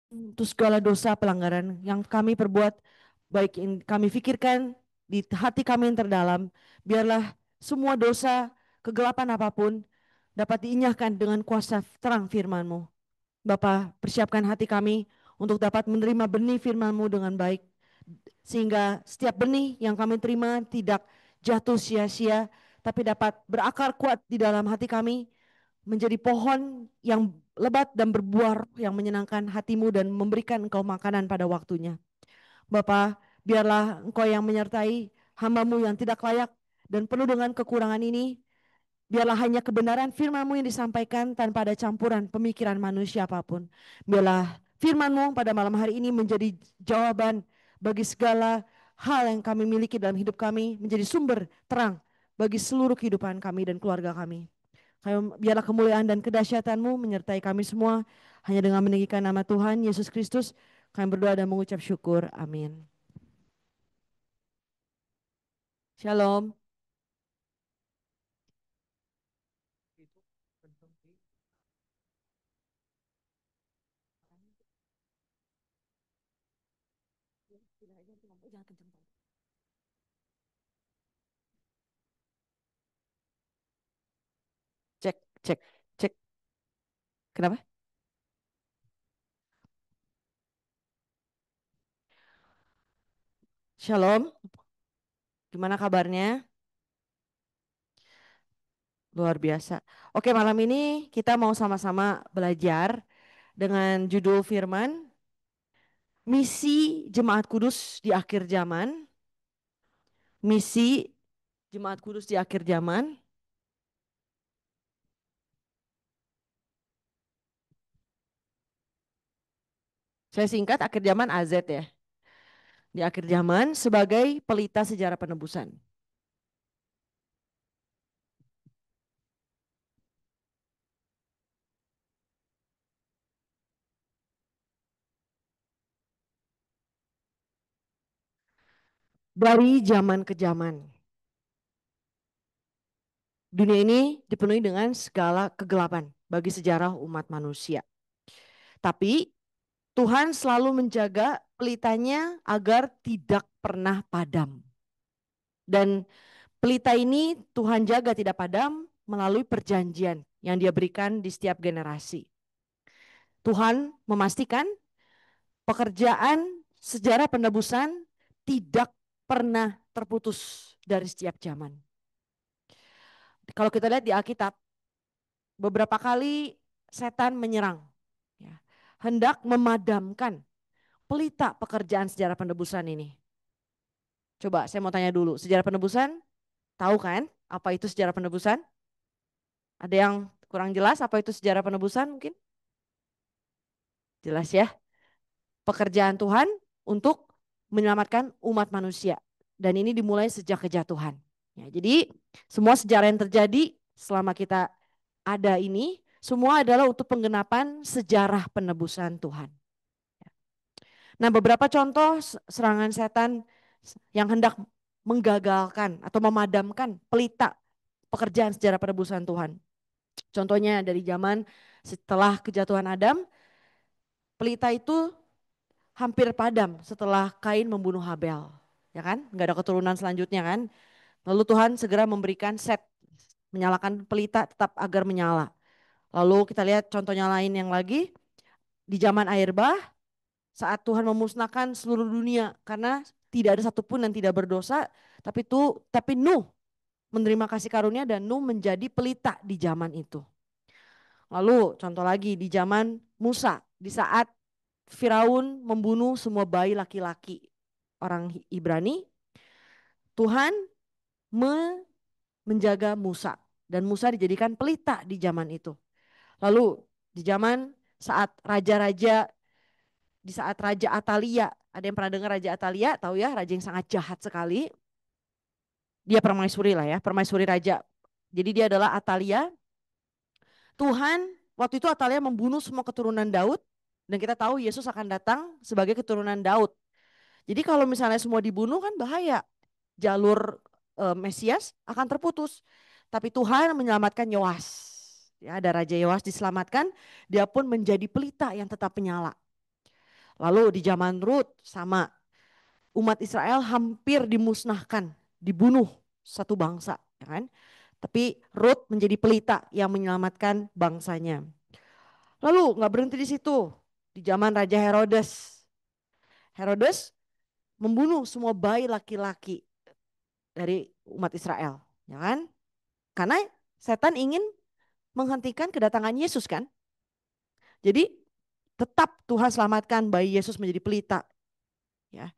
untuk segala dosa pelanggaran yang kami perbuat, baik yang kami pikirkan di hati kami yang terdalam, biarlah semua dosa, kegelapan apapun dapat diinyahkan dengan kuasa terang firman-Mu. Bapa, persiapkan hati kami untuk dapat menerima benih firman-Mu dengan baik, sehingga setiap benih yang kami terima tidak jatuh sia-sia, tapi dapat berakar kuat di dalam hati kami, menjadi pohon yang lebat dan berbuah yang menyenangkan hatimu dan memberikan engkau makanan pada waktunya. Bapa, biarlah engkau yang menyertai hambamu yang tidak layak dan penuh dengan kekurangan ini. Biarlah hanya kebenaran firman-Mu yang disampaikan tanpa ada campuran pemikiran manusia apapun. Biarlah firman-Mu pada malam hari ini menjadi jawaban bagi segala hal yang kami miliki dalam hidup kami, menjadi sumber terang bagi seluruh kehidupan kami dan keluarga kami. Biarlah kemuliaan dan kedahsyatan-Mu menyertai kami semua. Hanya dengan meninggikan nama Tuhan Yesus Kristus, kami berdoa dan mengucap syukur. Amin. Shalom. Cek, cek, cek. Kenapa? Shalom. Gimana kabarnya? Luar biasa. Oke, malam ini kita mau sama-sama belajar dengan judul firman, Misi Jemaat Kudus di Akhir Zaman. Misi Jemaat Kudus di Akhir Zaman. Saya singkat akhir zaman AZ ya. Di akhir zaman sebagai pelita sejarah penebusan. Dari zaman ke zaman, dunia ini dipenuhi dengan segala kegelapan bagi sejarah umat manusia. Tapi Tuhan selalu menjaga pelitanya agar tidak pernah padam. Dan pelita ini Tuhan jaga tidak padam melalui perjanjian yang Dia berikan di setiap generasi. Tuhan memastikan pekerjaan sejarah penebusan tidak pernah terputus dari setiap zaman. Kalau kita lihat di Alkitab, beberapa kali setan menyerang, ya, hendak memadamkan pelita pekerjaan sejarah penebusan ini. Coba saya mau tanya dulu, sejarah penebusan, tahu kan apa itu sejarah penebusan? Ada yang kurang jelas apa itu sejarah penebusan mungkin? Jelas ya, pekerjaan Tuhan untuk menyelamatkan umat manusia. Dan ini dimulai sejak kejatuhan. Ya, jadi semua sejarah yang terjadi selama kita ada ini, semua adalah untuk penggenapan sejarah penebusan Tuhan. Nah, beberapa contoh serangan setan yang hendak menggagalkan atau memadamkan pelita pekerjaan sejarah penebusan Tuhan. Contohnya dari zaman setelah kejatuhan Adam, pelita itu hampir padam setelah Kain membunuh Habel. Ya kan? Nggak ada keturunan selanjutnya kan? Lalu Tuhan segera memberikan set, menyalakan pelita tetap agar menyala. Lalu kita lihat contohnya lain yang lagi, di zaman air bah, saat Tuhan memusnahkan seluruh dunia karena tidak ada satupun yang tidak berdosa, tapi Nuh menerima kasih karunia dan Nuh menjadi pelita di zaman itu. Lalu contoh lagi di zaman Musa, di saat Firaun membunuh semua bayi laki-laki orang Ibrani, Tuhan menjaga Musa dan Musa dijadikan pelita di zaman itu. Lalu di zaman saat raja-raja, di saat Raja Atalia, ada yang pernah dengar Raja Atalia? Tahu ya, raja yang sangat jahat sekali. Dia permaisuri lah ya, permaisuri raja. Jadi dia adalah Atalia. Tuhan waktu itu Atalia membunuh semua keturunan Daud dan kita tahu Yesus akan datang sebagai keturunan Daud. Jadi kalau misalnya semua dibunuh kan bahaya. Jalur Mesias akan terputus. Tapi Tuhan menyelamatkan Yoas. Ya, ada Raja Yoas diselamatkan, dia pun menjadi pelita yang tetap menyala. Lalu di zaman Rut sama, umat Israel hampir dimusnahkan, dibunuh satu bangsa, ya kan? Tapi Rut menjadi pelita yang menyelamatkan bangsanya. Lalu nggak berhenti di situ. Di zaman Raja Herodes, Herodes membunuh semua bayi laki-laki dari umat Israel, ya kan? Karena setan ingin menghentikan kedatangan Yesus kan. Jadi tetap Tuhan selamatkan bayi Yesus menjadi pelita, ya.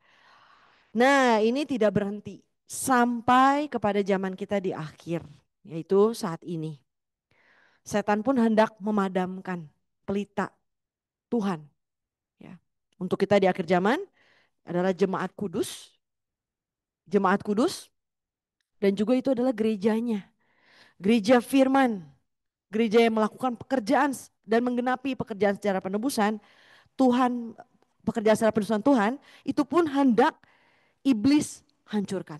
Nah, ini tidak berhenti sampai kepada zaman kita di akhir, yaitu saat ini. Setan pun hendak memadamkan pelita Tuhan, ya. Untuk kita di akhir zaman adalah jemaat kudus, dan juga itu adalah gerejanya, gereja firman, gereja yang melakukan pekerjaan dan menggenapi pekerjaan secara penebusan Tuhan, pekerjaan secara penebusan Tuhan, itu pun hendak iblis hancurkan.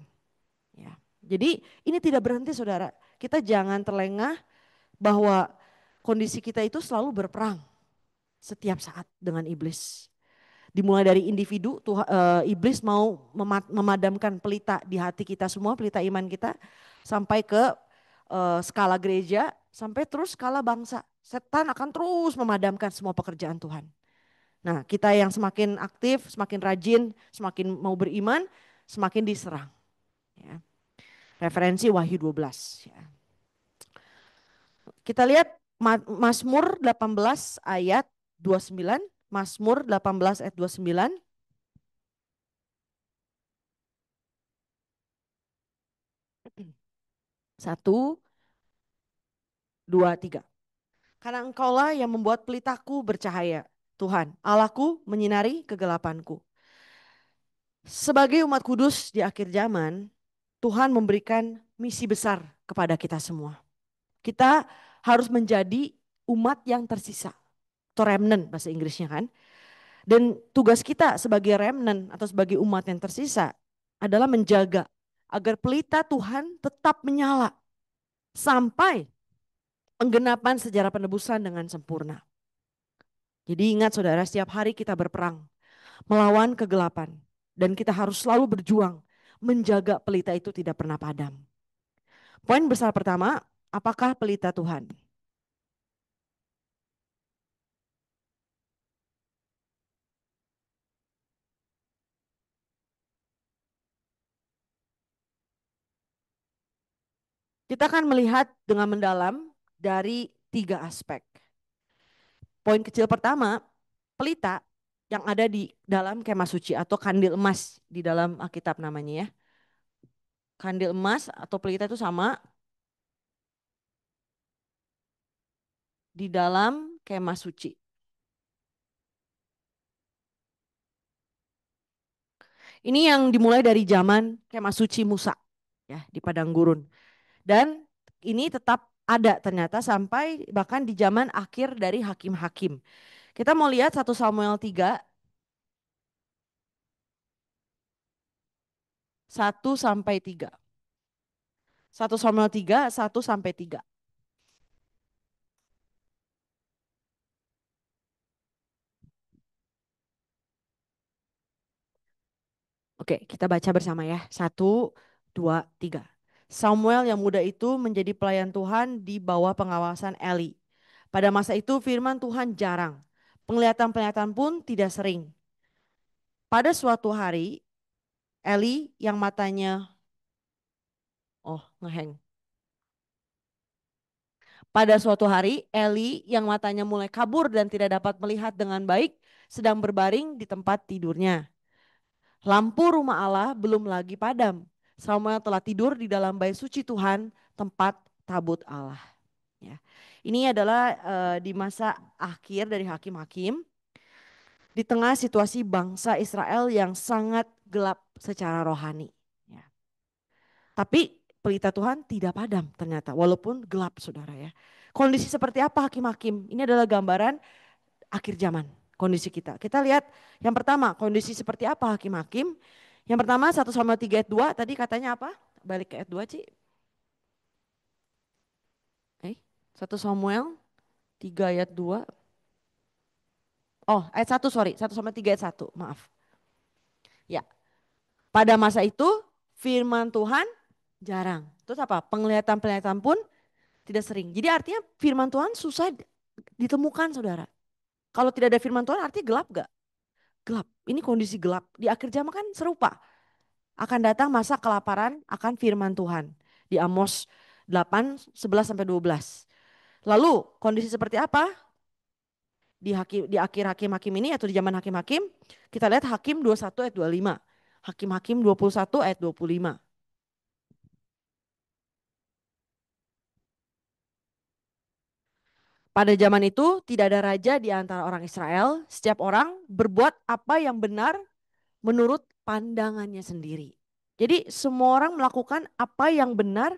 Ya. Jadi ini tidak berhenti saudara. Kita jangan terlengah bahwa kondisi kita itu selalu berperang setiap saat dengan iblis. Dimulai dari individu, iblis mau memadamkan pelita di hati kita semua, pelita iman kita, sampai ke skala gereja, sampai terus skala bangsa. Setan akan terus memadamkan semua pekerjaan Tuhan. Nah, kita yang semakin aktif, semakin rajin, semakin mau beriman, semakin diserang. Ya. Referensi Wahyu 12. Ya. Kita lihat Mazmur 18 ayat 29. Mazmur 18 ayat 29. Satu, dua, tiga. Karena engkaulah yang membuat pelitaku bercahaya. Tuhan, Allahku menyinari kegelapanku. Sebagai umat kudus di akhir zaman, Tuhan memberikan misi besar kepada kita semua. Kita harus menjadi umat yang tersisa. Atau remnant bahasa Inggrisnya kan. Dan tugas kita sebagai remnant atau sebagai umat yang tersisa adalah menjaga agar pelita Tuhan tetap menyala sampai penggenapan sejarah penebusan dengan sempurna. Jadi ingat saudara, setiap hari kita berperang melawan kegelapan dan kita harus selalu berjuang menjaga pelita itu tidak pernah padam. Poin besar pertama, apakah pelita Tuhan? Kita akan melihat dengan mendalam dari tiga aspek. Poin kecil pertama, pelita yang ada di dalam kemah suci atau kandil emas di dalam Alkitab namanya ya. Kandil emas atau pelita itu sama di dalam kemah suci. Ini yang dimulai dari zaman kemah suci Musa ya di padang gurun. Dan ini tetap ada ternyata sampai bahkan di zaman akhir dari hakim-hakim. Kita mau lihat 1 Samuel 3 1 sampai 3. 1 Samuel 3 1 sampai 3. Oke, kita baca bersama ya. 1, 2, 3. Samuel yang muda itu menjadi pelayan Tuhan di bawah pengawasan Eli. Pada masa itu firman Tuhan jarang. Penglihatan-penglihatan pun tidak sering. Pada suatu hari, Eli yang matanya, ngeheng. Pada suatu hari, Eli yang matanya mulai kabur dan tidak dapat melihat dengan baik, sedang berbaring di tempat tidurnya. Lampu rumah Allah belum lagi padam. Samuel telah tidur di dalam bait suci Tuhan, tempat tabut Allah. Ya. Ini adalah di masa akhir dari hakim-hakim, di tengah situasi bangsa Israel yang sangat gelap secara rohani. Ya. Tapi pelita Tuhan tidak padam ternyata, walaupun gelap saudara ya. Kondisi seperti apa hakim-hakim? Ini adalah gambaran akhir zaman, kondisi kita. Kita lihat yang pertama, kondisi seperti apa hakim-hakim. Yang pertama 1 Samuel 3 ayat 2, tadi katanya apa? Balik ke ayat 2 Ci. 1 Samuel 3 ayat 2. Oh, ayat 1 sorry, 1 sampai 3 ayat 1, maaf. Ya, pada masa itu firman Tuhan jarang. Terus apa? Penglihatan-penglihatan pun tidak sering. Jadi artinya firman Tuhan susah ditemukan saudara. Kalau tidak ada firman Tuhan artinya gelap gak? Gelap. Ini kondisi gelap. Di akhir zaman kan serupa. Akan datang masa kelaparan akan firman Tuhan. Di Amos 8, 11 sampai 12. Lalu kondisi seperti apa? Di akhir hakim-hakim ini atau di zaman hakim-hakim, kita lihat Hakim 21 ayat 25. Hakim-hakim 21 ayat 25. Pada zaman itu tidak ada raja di antara orang Israel, setiap orang berbuat apa yang benar menurut pandangannya sendiri. Jadi semua orang melakukan apa yang benar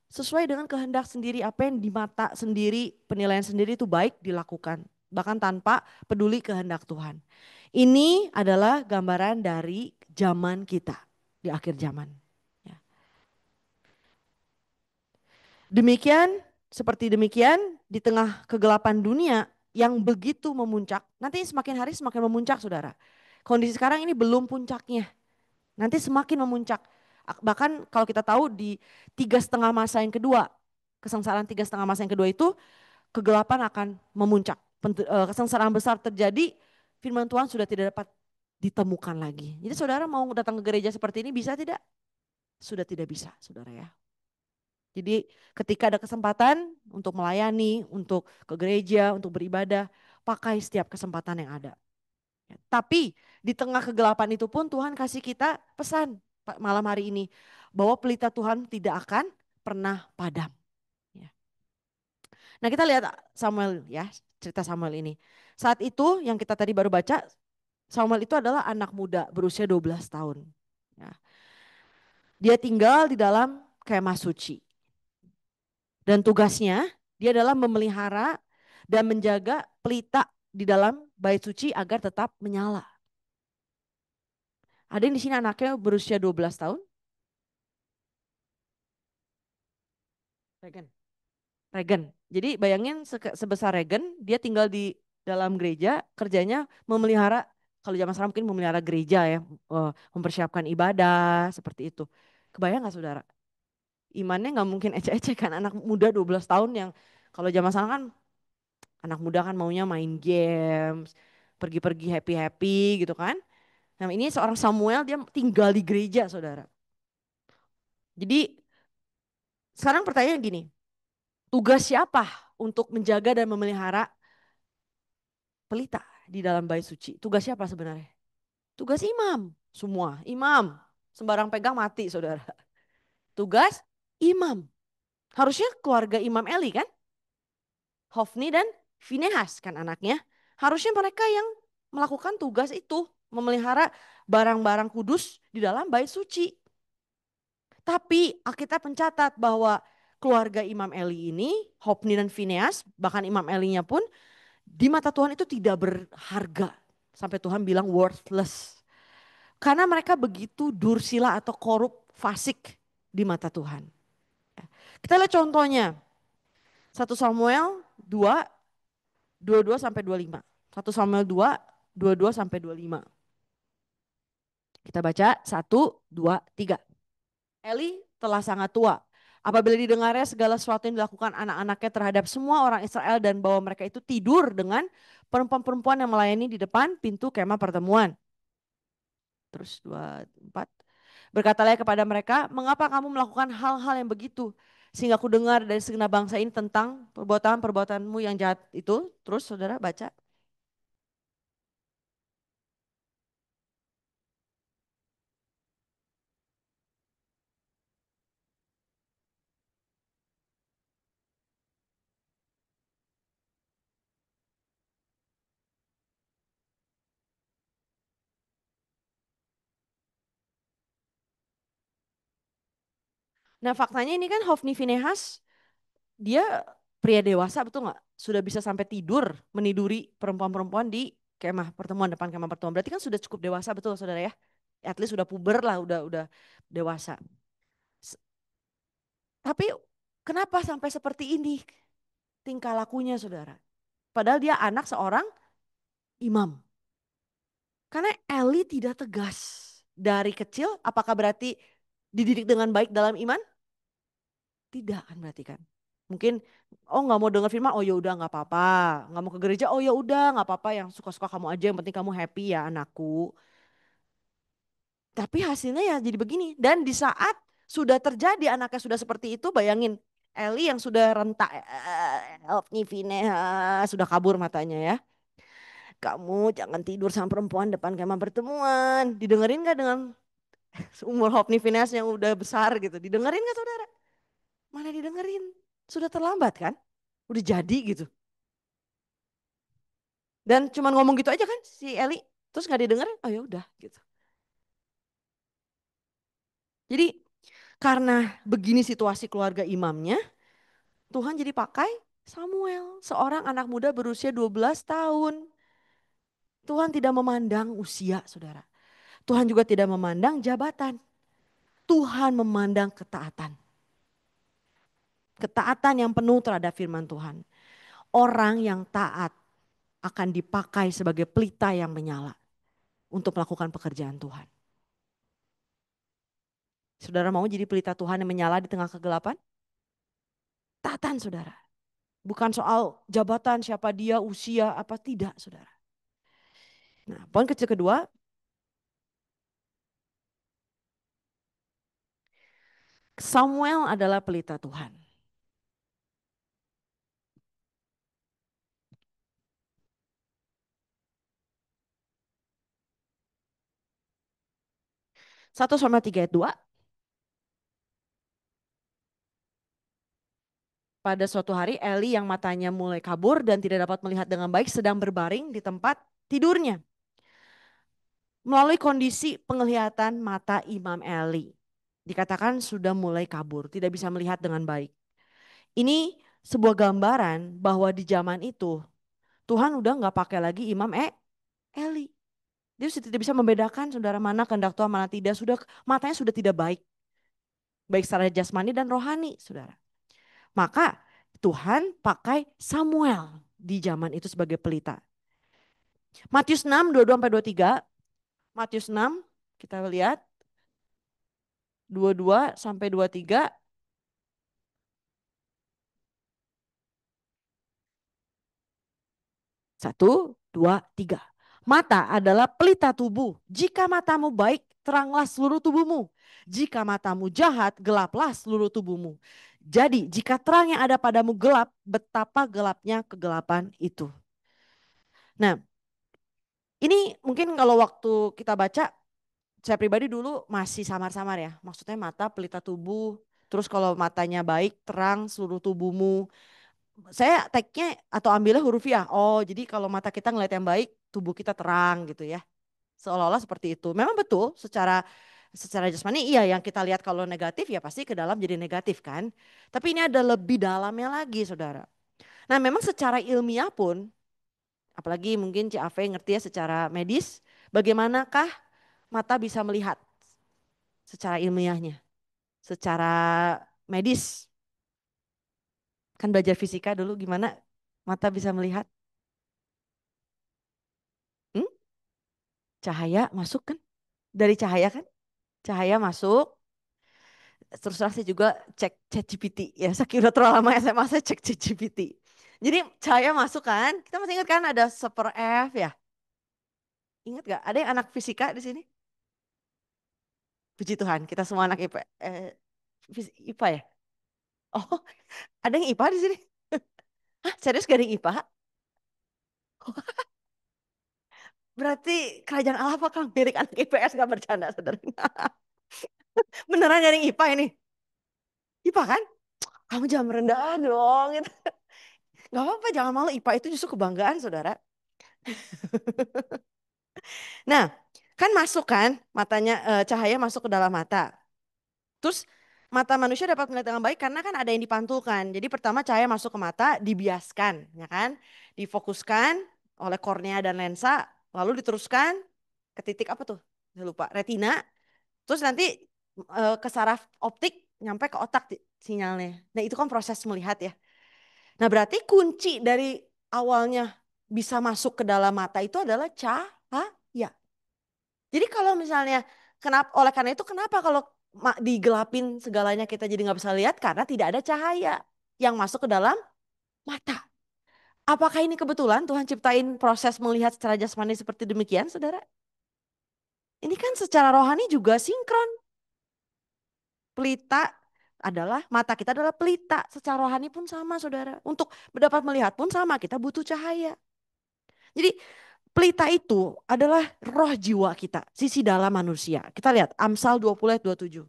sesuai dengan kehendak sendiri, apa yang di mata sendiri, penilaian sendiri itu baik dilakukan, bahkan tanpa peduli kehendak Tuhan. Ini adalah gambaran dari zaman kita di akhir zaman. Ya. Demikian, seperti demikian di tengah kegelapan dunia yang begitu memuncak, nanti semakin hari semakin memuncak saudara. Kondisi sekarang ini belum puncaknya, nanti semakin memuncak. Bahkan kalau kita tahu di 3,5 masa yang kedua, kesengsaraan 3,5 masa yang kedua itu kegelapan akan memuncak. Kesengsaraan besar terjadi, firman Tuhan sudah tidak dapat ditemukan lagi. Jadi saudara mau datang ke gereja seperti ini bisa tidak? Sudah tidak bisa saudara ya. Jadi ketika ada kesempatan untuk melayani, untuk ke gereja, untuk beribadah, pakai setiap kesempatan yang ada. Ya, tapi di tengah kegelapan itu pun Tuhan kasih kita pesan malam hari ini. Bahwa pelita Tuhan tidak akan pernah padam. Ya. Nah kita lihat Samuel ya, cerita Samuel ini. Saat itu yang kita tadi baru baca, Samuel itu adalah anak muda berusia 12 tahun. Ya. Dia tinggal di dalam kemah suci. Dan tugasnya dia adalah memelihara dan menjaga pelita di dalam bait suci agar tetap menyala. Ada yang di sini anaknya berusia 12 tahun? Regan. Regan. Jadi bayangin sebesar Regan, dia tinggal di dalam gereja, kerjanya memelihara, kalau zaman sekarang mungkin memelihara gereja ya, mempersiapkan ibadah, seperti itu. Kebayang gak saudara? Imannya gak mungkin ecek-ecek kan, anak muda 12 tahun yang kalau zaman sekarang kan anak muda kan maunya main games, pergi-pergi happy-happy gitu kan. Nah ini seorang Samuel dia tinggal di gereja saudara. Jadi sekarang pertanyaannya gini, tugas siapa untuk menjaga dan memelihara pelita di dalam bait suci? Tugas siapa sebenarnya? Tugas imam, semua imam. Sembarang pegang mati saudara. Tugas imam. Harusnya keluarga Imam Eli kan? Hofni dan Finehas kan anaknya. Harusnya mereka yang melakukan tugas itu. Memelihara barang-barang kudus di dalam bait suci. Tapi Alkitab mencatat bahwa keluarga Imam Eli ini, Hofni dan Finehas, bahkan Imam Elinya pun di mata Tuhan itu tidak berharga. Sampai Tuhan bilang worthless. Karena mereka begitu dursila atau korup, fasik di mata Tuhan. Kita lihat contohnya. 1 Samuel 2, 22 sampai 25. 1 Samuel 2, 22 sampai 25. Kita baca 1, 2, 3. Eli telah sangat tua. Apabila didengarnya segala sesuatu yang dilakukan anak-anaknya terhadap semua orang Israel dan bahwa mereka itu tidur dengan perempuan-perempuan yang melayani di depan pintu kemah pertemuan. Terus 24. Berkatalah kepada mereka, mengapa kamu melakukan hal-hal yang begitu? Sehingga aku dengar dari segenap bangsa ini tentang perbuatan-perbuatanmu yang jahat itu. Terus saudara baca. Nah faktanya ini kan Hofni Finehas, dia pria dewasa betul nggak? Sudah bisa sampai tidur, meniduri perempuan-perempuan di kemah pertemuan, depan kemah pertemuan. Berarti kan sudah cukup dewasa betul saudara ya? At least sudah puber lah, udah dewasa. Tapi kenapa sampai seperti ini tingkah lakunya saudara? Padahal dia anak seorang imam. Karena Eli tidak tegas dari kecil, apakah berarti dididik dengan baik dalam iman? Tidak kan berarti kan. Mungkin oh nggak mau dengar firman, oh ya udah nggak apa-apa. Nggak mau ke gereja, oh ya udah nggak apa-apa. Yang suka-suka kamu aja, yang penting kamu happy ya anakku. Tapi hasilnya ya jadi begini. Dan di saat sudah terjadi anaknya sudah seperti itu, bayangin Eli yang sudah rentak, help nih Vine, sudah kabur matanya ya. Kamu jangan tidur sama perempuan depan kemah pertemuan. Didengerin gak dengan seumur Hopni Finance yang udah besar gitu? Didengerin gak saudara? Mana didengerin? Sudah terlambat kan? Udah jadi gitu. Dan cuman ngomong gitu aja kan si Eli. Terus gak didengerin, oh ya udah gitu. Jadi karena begini situasi keluarga imamnya, Tuhan jadi pakai Samuel. Seorang anak muda berusia 12 tahun. Tuhan tidak memandang usia saudara. Tuhan juga tidak memandang jabatan. Tuhan memandang ketaatan. Ketaatan yang penuh terhadap firman Tuhan. Orang yang taat akan dipakai sebagai pelita yang menyala untuk melakukan pekerjaan Tuhan. Saudara mau jadi pelita Tuhan yang menyala di tengah kegelapan? Taatan saudara. Bukan soal jabatan siapa dia, usia apa tidak saudara. Nah poin kecil kedua, Samuel adalah pelita Tuhan. Satu Samuel 3 ayat 2. Pada suatu hari Eli yang matanya mulai kabur dan tidak dapat melihat dengan baik sedang berbaring di tempat tidurnya. Melalui kondisi penglihatan mata Imam Eli. Dikatakan sudah mulai kabur, tidak bisa melihat dengan baik. Ini sebuah gambaran bahwa di zaman itu Tuhan udah nggak pakai lagi Imam Eli. Dia sudah tidak bisa membedakan saudara mana kehendak Tuhan mana tidak. Sudah matanya sudah tidak baik. Baik secara jasmani dan rohani saudara. Maka Tuhan pakai Samuel di zaman itu sebagai pelita. Matius 6, 22 sampai 23. Matius 6, kita lihat 22 sampai 23. Satu, dua, tiga. Mata adalah pelita tubuh. Jika matamu baik, teranglah seluruh tubuhmu. Jika matamu jahat, gelaplah seluruh tubuhmu. Jadi jika terang yang ada padamu gelap, betapa gelapnya kegelapan itu. Nah, ini mungkin kalau waktu kita baca, saya pribadi dulu masih samar-samar ya. Maksudnya mata pelita tubuh, terus kalau matanya baik, terang seluruh tubuhmu. Saya tag-nya atau ambilnya hurufiah. Oh, jadi kalau mata kita ngeliat yang baik, tubuh kita terang gitu ya. Seolah-olah seperti itu. Memang betul secara secara jasmani iya yang kita lihat kalau negatif ya pasti ke dalam jadi negatif kan. Tapi ini ada lebih dalamnya lagi Saudara. Nah, memang secara ilmiah pun apalagi mungkin CAV ngerti ya secara medis, bagaimanakah mata bisa melihat secara ilmiahnya, secara medis. Kan belajar fisika dulu gimana mata bisa melihat? Hmm? Cahaya masuk kan? Dari cahaya kan? Cahaya masuk. Terus terang saya juga cek ChatGPT ya. Saking udah terlalu lama SMA saya cek ChatGPT. Jadi cahaya masuk kan? Kita masih ingat kan ada super F ya? Ingat gak? Ada yang anak fisika di sini? Puji Tuhan, kita semua anak IPA, IPA ya? Oh, ada yang IPA di sini? Hah, serius gak ada yang IPA? Berarti kerajaan Allah bakal milik anak IPS gak bercanda saudara. Beneran gak ada yang IPA ini? IPA kan? Kamu jangan merendah dong. Gitu. Gak apa-apa, jangan malu. IPA itu justru kebanggaan saudara. Nah, kan masuk kan matanya cahaya masuk ke dalam mata. Terus mata manusia dapat melihat dengan baik karena kan ada yang dipantulkan. Jadi pertama cahaya masuk ke mata dibiaskan, ya kan? Difokuskan oleh kornea dan lensa, lalu diteruskan ke titik apa tuh? Saya lupa, retina. Terus nanti ke saraf optik nyampe ke otak sinyalnya. Nah, itu kan proses melihat ya. Nah, berarti kunci dari awalnya bisa masuk ke dalam mata itu adalah cahaya. Jadi kalau misalnya kenapa oleh karena itu kenapa kalau digelapin segalanya kita jadi nggak bisa lihat karena tidak ada cahaya yang masuk ke dalam mata. Apakah ini kebetulan Tuhan ciptain proses melihat secara jasmani seperti demikian, saudara? Ini kan secara rohani juga sinkron. Pelita adalah, mata kita adalah pelita. Secara rohani pun sama, saudara. Untuk dapat melihat pun sama, kita butuh cahaya. Jadi pelita itu adalah roh jiwa kita, sisi dalam manusia. Kita lihat Amsal 20 ayat 27.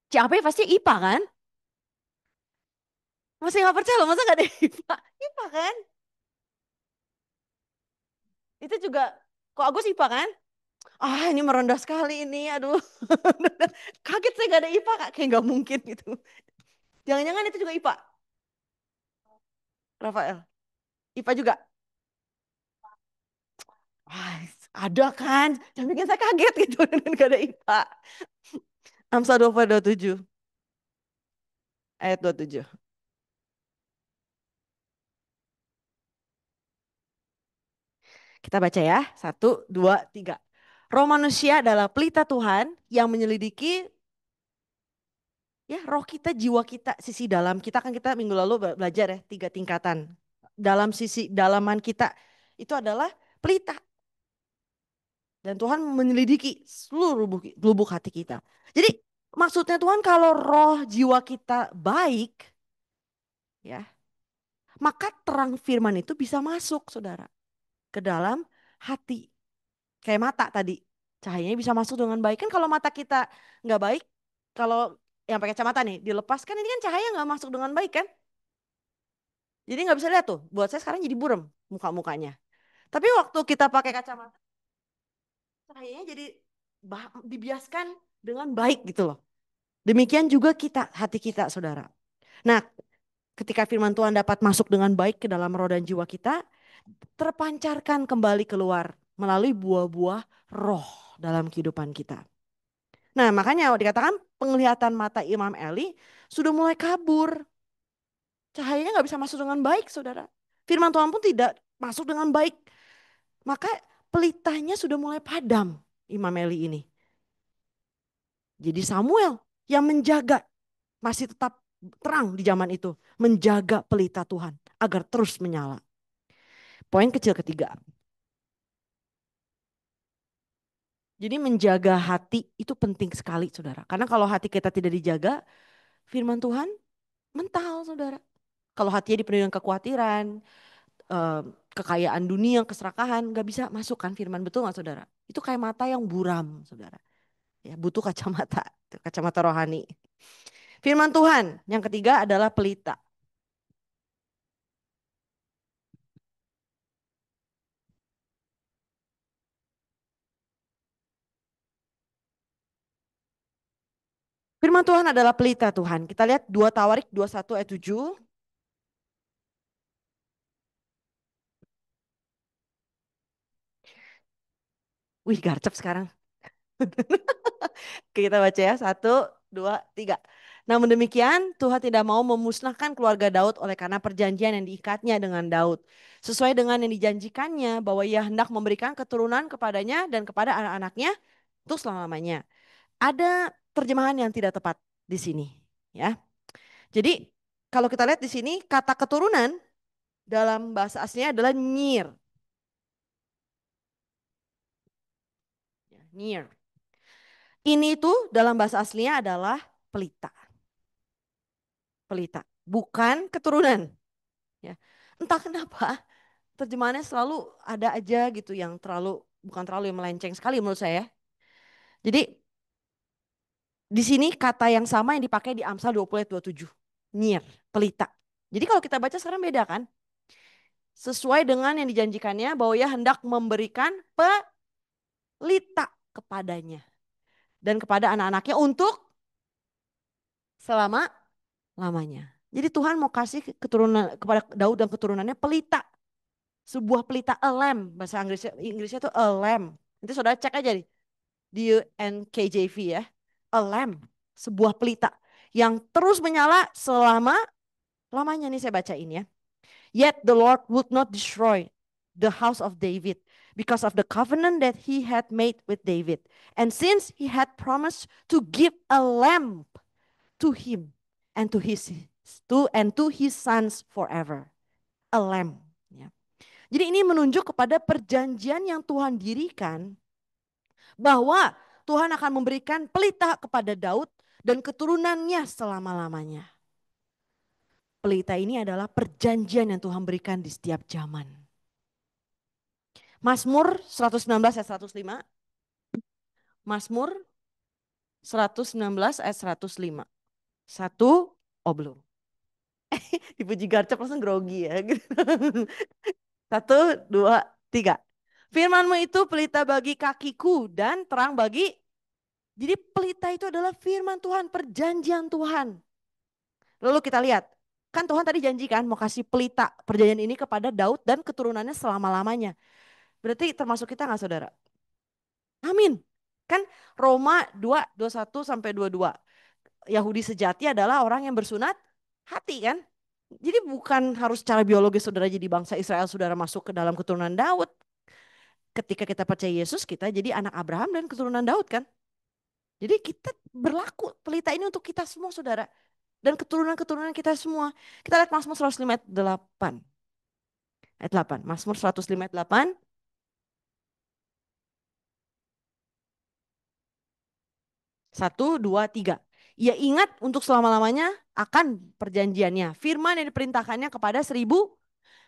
CAP pasti IPA kan? Masih nggak percaya loh, masa nggak ada IPA? IPA kan? Itu juga, kok Agus IPA kan? Ah ini merendah sekali ini, aduh. Kaget saya nggak ada IPA, Kak. Kayak nggak mungkin gitu. Jangan-jangan itu juga IPA, Rafael. IPA juga. Wah, ada kan? Jangan bikin saya kaget gitu, nggak ada IPA. Amsal 20 27 ayat 27. Kita baca ya, satu, dua, tiga. Roh manusia adalah pelita Tuhan yang menyelidiki ya roh kita, jiwa kita, sisi dalam kita. Kan kita minggu lalu belajar ya, tiga tingkatan. Dalam sisi dalaman kita itu adalah pelita. Dan Tuhan menyelidiki seluruh lubuk hati kita. Jadi maksudnya Tuhan kalau roh jiwa kita baik, ya, maka terang firman itu bisa masuk, saudara, ke dalam hati. Kayak mata tadi, cahayanya bisa masuk dengan baik. Kan kalau mata kita nggak baik, kalau yang pakai kacamata nih dilepaskan, ini kan cahaya nggak masuk dengan baik kan? Jadi nggak bisa lihat tuh. Buat saya sekarang jadi buram muka-mukanya. Tapi waktu kita pakai kacamata, cahayanya jadi dibiaskan dengan baik gitu loh. Demikian juga kita, hati kita, saudara. Nah, ketika firman Tuhan dapat masuk dengan baik ke dalam roh dan jiwa kita, terpancarkan kembali keluar melalui buah-buah roh dalam kehidupan kita. Nah, makanya dikatakan penglihatan mata Imam Eli sudah mulai kabur. Cahayanya nggak bisa masuk dengan baik, saudara. Firman Tuhan pun tidak masuk dengan baik. Maka pelitanya sudah mulai padam Imam Eli ini. Jadi Samuel yang menjaga, masih tetap terang di zaman itu. Menjaga pelita Tuhan agar terus menyala. Poin kecil ketiga. Jadi menjaga hati itu penting sekali, saudara. Karena kalau hati kita tidak dijaga, firman Tuhan mental, saudara. Kalau hatinya dipenuhi dengan kekhawatiran, kekayaan dunia, keserakahan, nggak bisa masuk kan firman, betul nggak, saudara? Itu kayak mata yang buram, saudara. Ya, butuh kacamata, kacamata rohani. Firman Tuhan yang ketiga adalah pelita. Firman Tuhan adalah pelita Tuhan. Kita lihat 2 Tawarik 21 ayat 7. Wih, garcep sekarang. Oke, kita baca ya. Satu, dua, tiga. Namun demikian, Tuhan tidak mau memusnahkan keluarga Daud oleh karena perjanjian yang diikatnya dengan Daud. Sesuai dengan yang dijanjikannya bahwa ia hendak memberikan keturunan kepadanya dan kepada anak-anaknya untuk selama-lamanya. Ada terjemahan yang tidak tepat di sini, ya. Jadi kalau kita lihat di sini kata keturunan dalam bahasa aslinya adalah nyir. Ya, nyir. Ini tuh dalam bahasa aslinya adalah pelita. Pelita, bukan keturunan. Ya. Entah kenapa terjemahannya selalu ada aja gitu yang terlalu, bukan terlalu, yang melenceng sekali menurut saya. Jadi di sini kata yang sama yang dipakai di Amsal 20 ayat 27. Nyir, pelita. Jadi kalau kita baca sekarang beda kan? Sesuai dengan yang dijanjikannya bahwa ia hendak memberikan pelita kepadanya. Dan kepada anak-anaknya untuk selama-lamanya. Jadi Tuhan mau kasih keturunan kepada Daud dan keturunannya pelita. Sebuah pelita, a lamp, bahasa Inggrisnya itu a lamp. Nanti saudara cek aja di NKJV ya, a lamp, sebuah pelita yang terus menyala selama lamanya. Nih saya bacain ya. Yet the Lord would not destroy. the house of David because of the covenant that he had made with David. And since he had promised to give a lamb to him and to his sons forever. A lamb. Ya. Jadi ini menunjuk kepada perjanjian yang Tuhan dirikan bahwa Tuhan akan memberikan pelita kepada Daud dan keturunannya selama-lamanya. Pelita ini adalah perjanjian yang Tuhan berikan di setiap zaman. Mazmur 119 ayat 105. Mazmur 116 ayat 105. Satu, oh belum. Dipuji garcap langsung grogi ya. Satu, dua, tiga. Firman-Mu itu pelita bagi kakiku dan terang bagi. Jadi pelita itu adalah firman Tuhan, perjanjian Tuhan. Lalu kita lihat, kan Tuhan tadi janjikan mau kasih pelita perjanjian ini kepada Daud dan keturunannya selama-lamanya. Berarti termasuk kita nggak saudara? Amin. Kan Roma 2:21 sampai 22. Yahudi sejati adalah orang yang bersunat hati kan. Jadi bukan harus secara biologis saudara jadi bangsa Israel saudara masuk ke dalam keturunan Daud. Ketika kita percaya Yesus kita jadi anak Abraham dan keturunan Daud kan. Jadi kita berlaku pelita ini untuk kita semua saudara. Dan keturunan-keturunan kita semua. Kita lihat Mazmur 105 ayat 8. Ayat 8. Mazmur 105 ayat 8. Satu, dua, tiga. Ia ingat untuk selama-lamanya akan perjanjiannya. Firman yang diperintahkannya kepada 1000,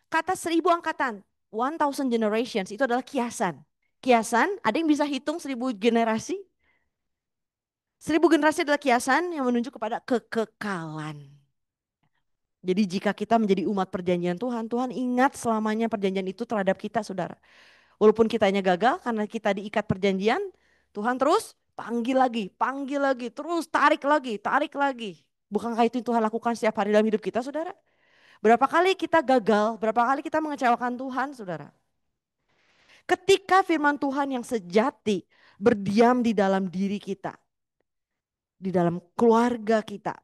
kata 1000 angkatan. 1000 generations itu adalah kiasan. Kiasan, ada yang bisa hitung 1000 generasi? 1000 generasi adalah kiasan yang menunjuk kepada kekekalan. Jadi jika kita menjadi umat perjanjian Tuhan, Tuhan ingat selamanya perjanjian itu terhadap kita saudara. Walaupun kitanya gagal karena kita diikat perjanjian, Tuhan terus panggil lagi, terus tarik lagi, tarik lagi. Bukankah itu yang Tuhan lakukan setiap hari dalam hidup kita saudara? Berapa kali kita gagal, berapa kali kita mengecewakan Tuhan saudara. Ketika firman Tuhan yang sejati berdiam di dalam diri kita, di dalam keluarga kita.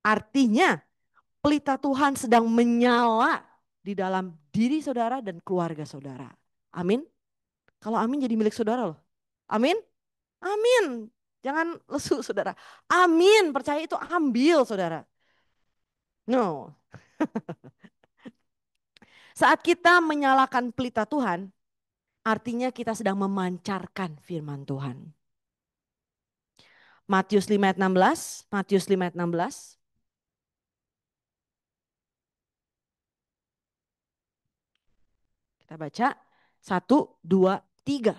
Artinya pelita Tuhan sedang menyala di dalam diri saudara dan keluarga saudara. Amin. Kalau amin jadi milik saudara loh. Amin. Amin. Jangan lesu saudara. Amin. Percaya itu ambil saudara. No. Saat kita menyalakan pelita Tuhan, artinya kita sedang memancarkan firman Tuhan. Matius 5 ayat 16. Matius 5 ayat 16. Kita baca. 1, 2, 3.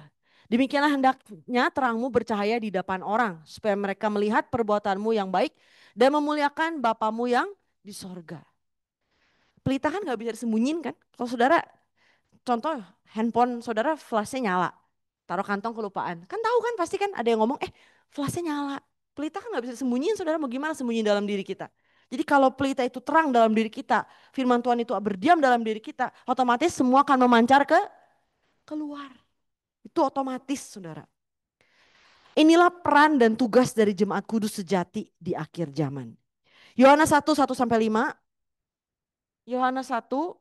Demikianlah hendaknya terangmu bercahaya di depan orang, supaya mereka melihat perbuatanmu yang baik dan memuliakan Bapamu yang di sorga. Pelita kan gak bisa disembunyiin kan? Kalau saudara, contoh handphone saudara flashnya nyala, taruh kantong kelupaan. Kan tahu kan pasti kan ada yang ngomong, flashnya nyala. Pelita kan gak bisa disembunyiin saudara, mau gimana sembunyi dalam diri kita. Jadi kalau pelita itu terang dalam diri kita, firman Tuhan itu berdiam dalam diri kita, otomatis semua akan memancar ke keluar. Itu otomatis saudara. Inilah peran dan tugas dari jemaat kudus sejati di akhir zaman. Yohanes 1, 1-5. Yohanes 1,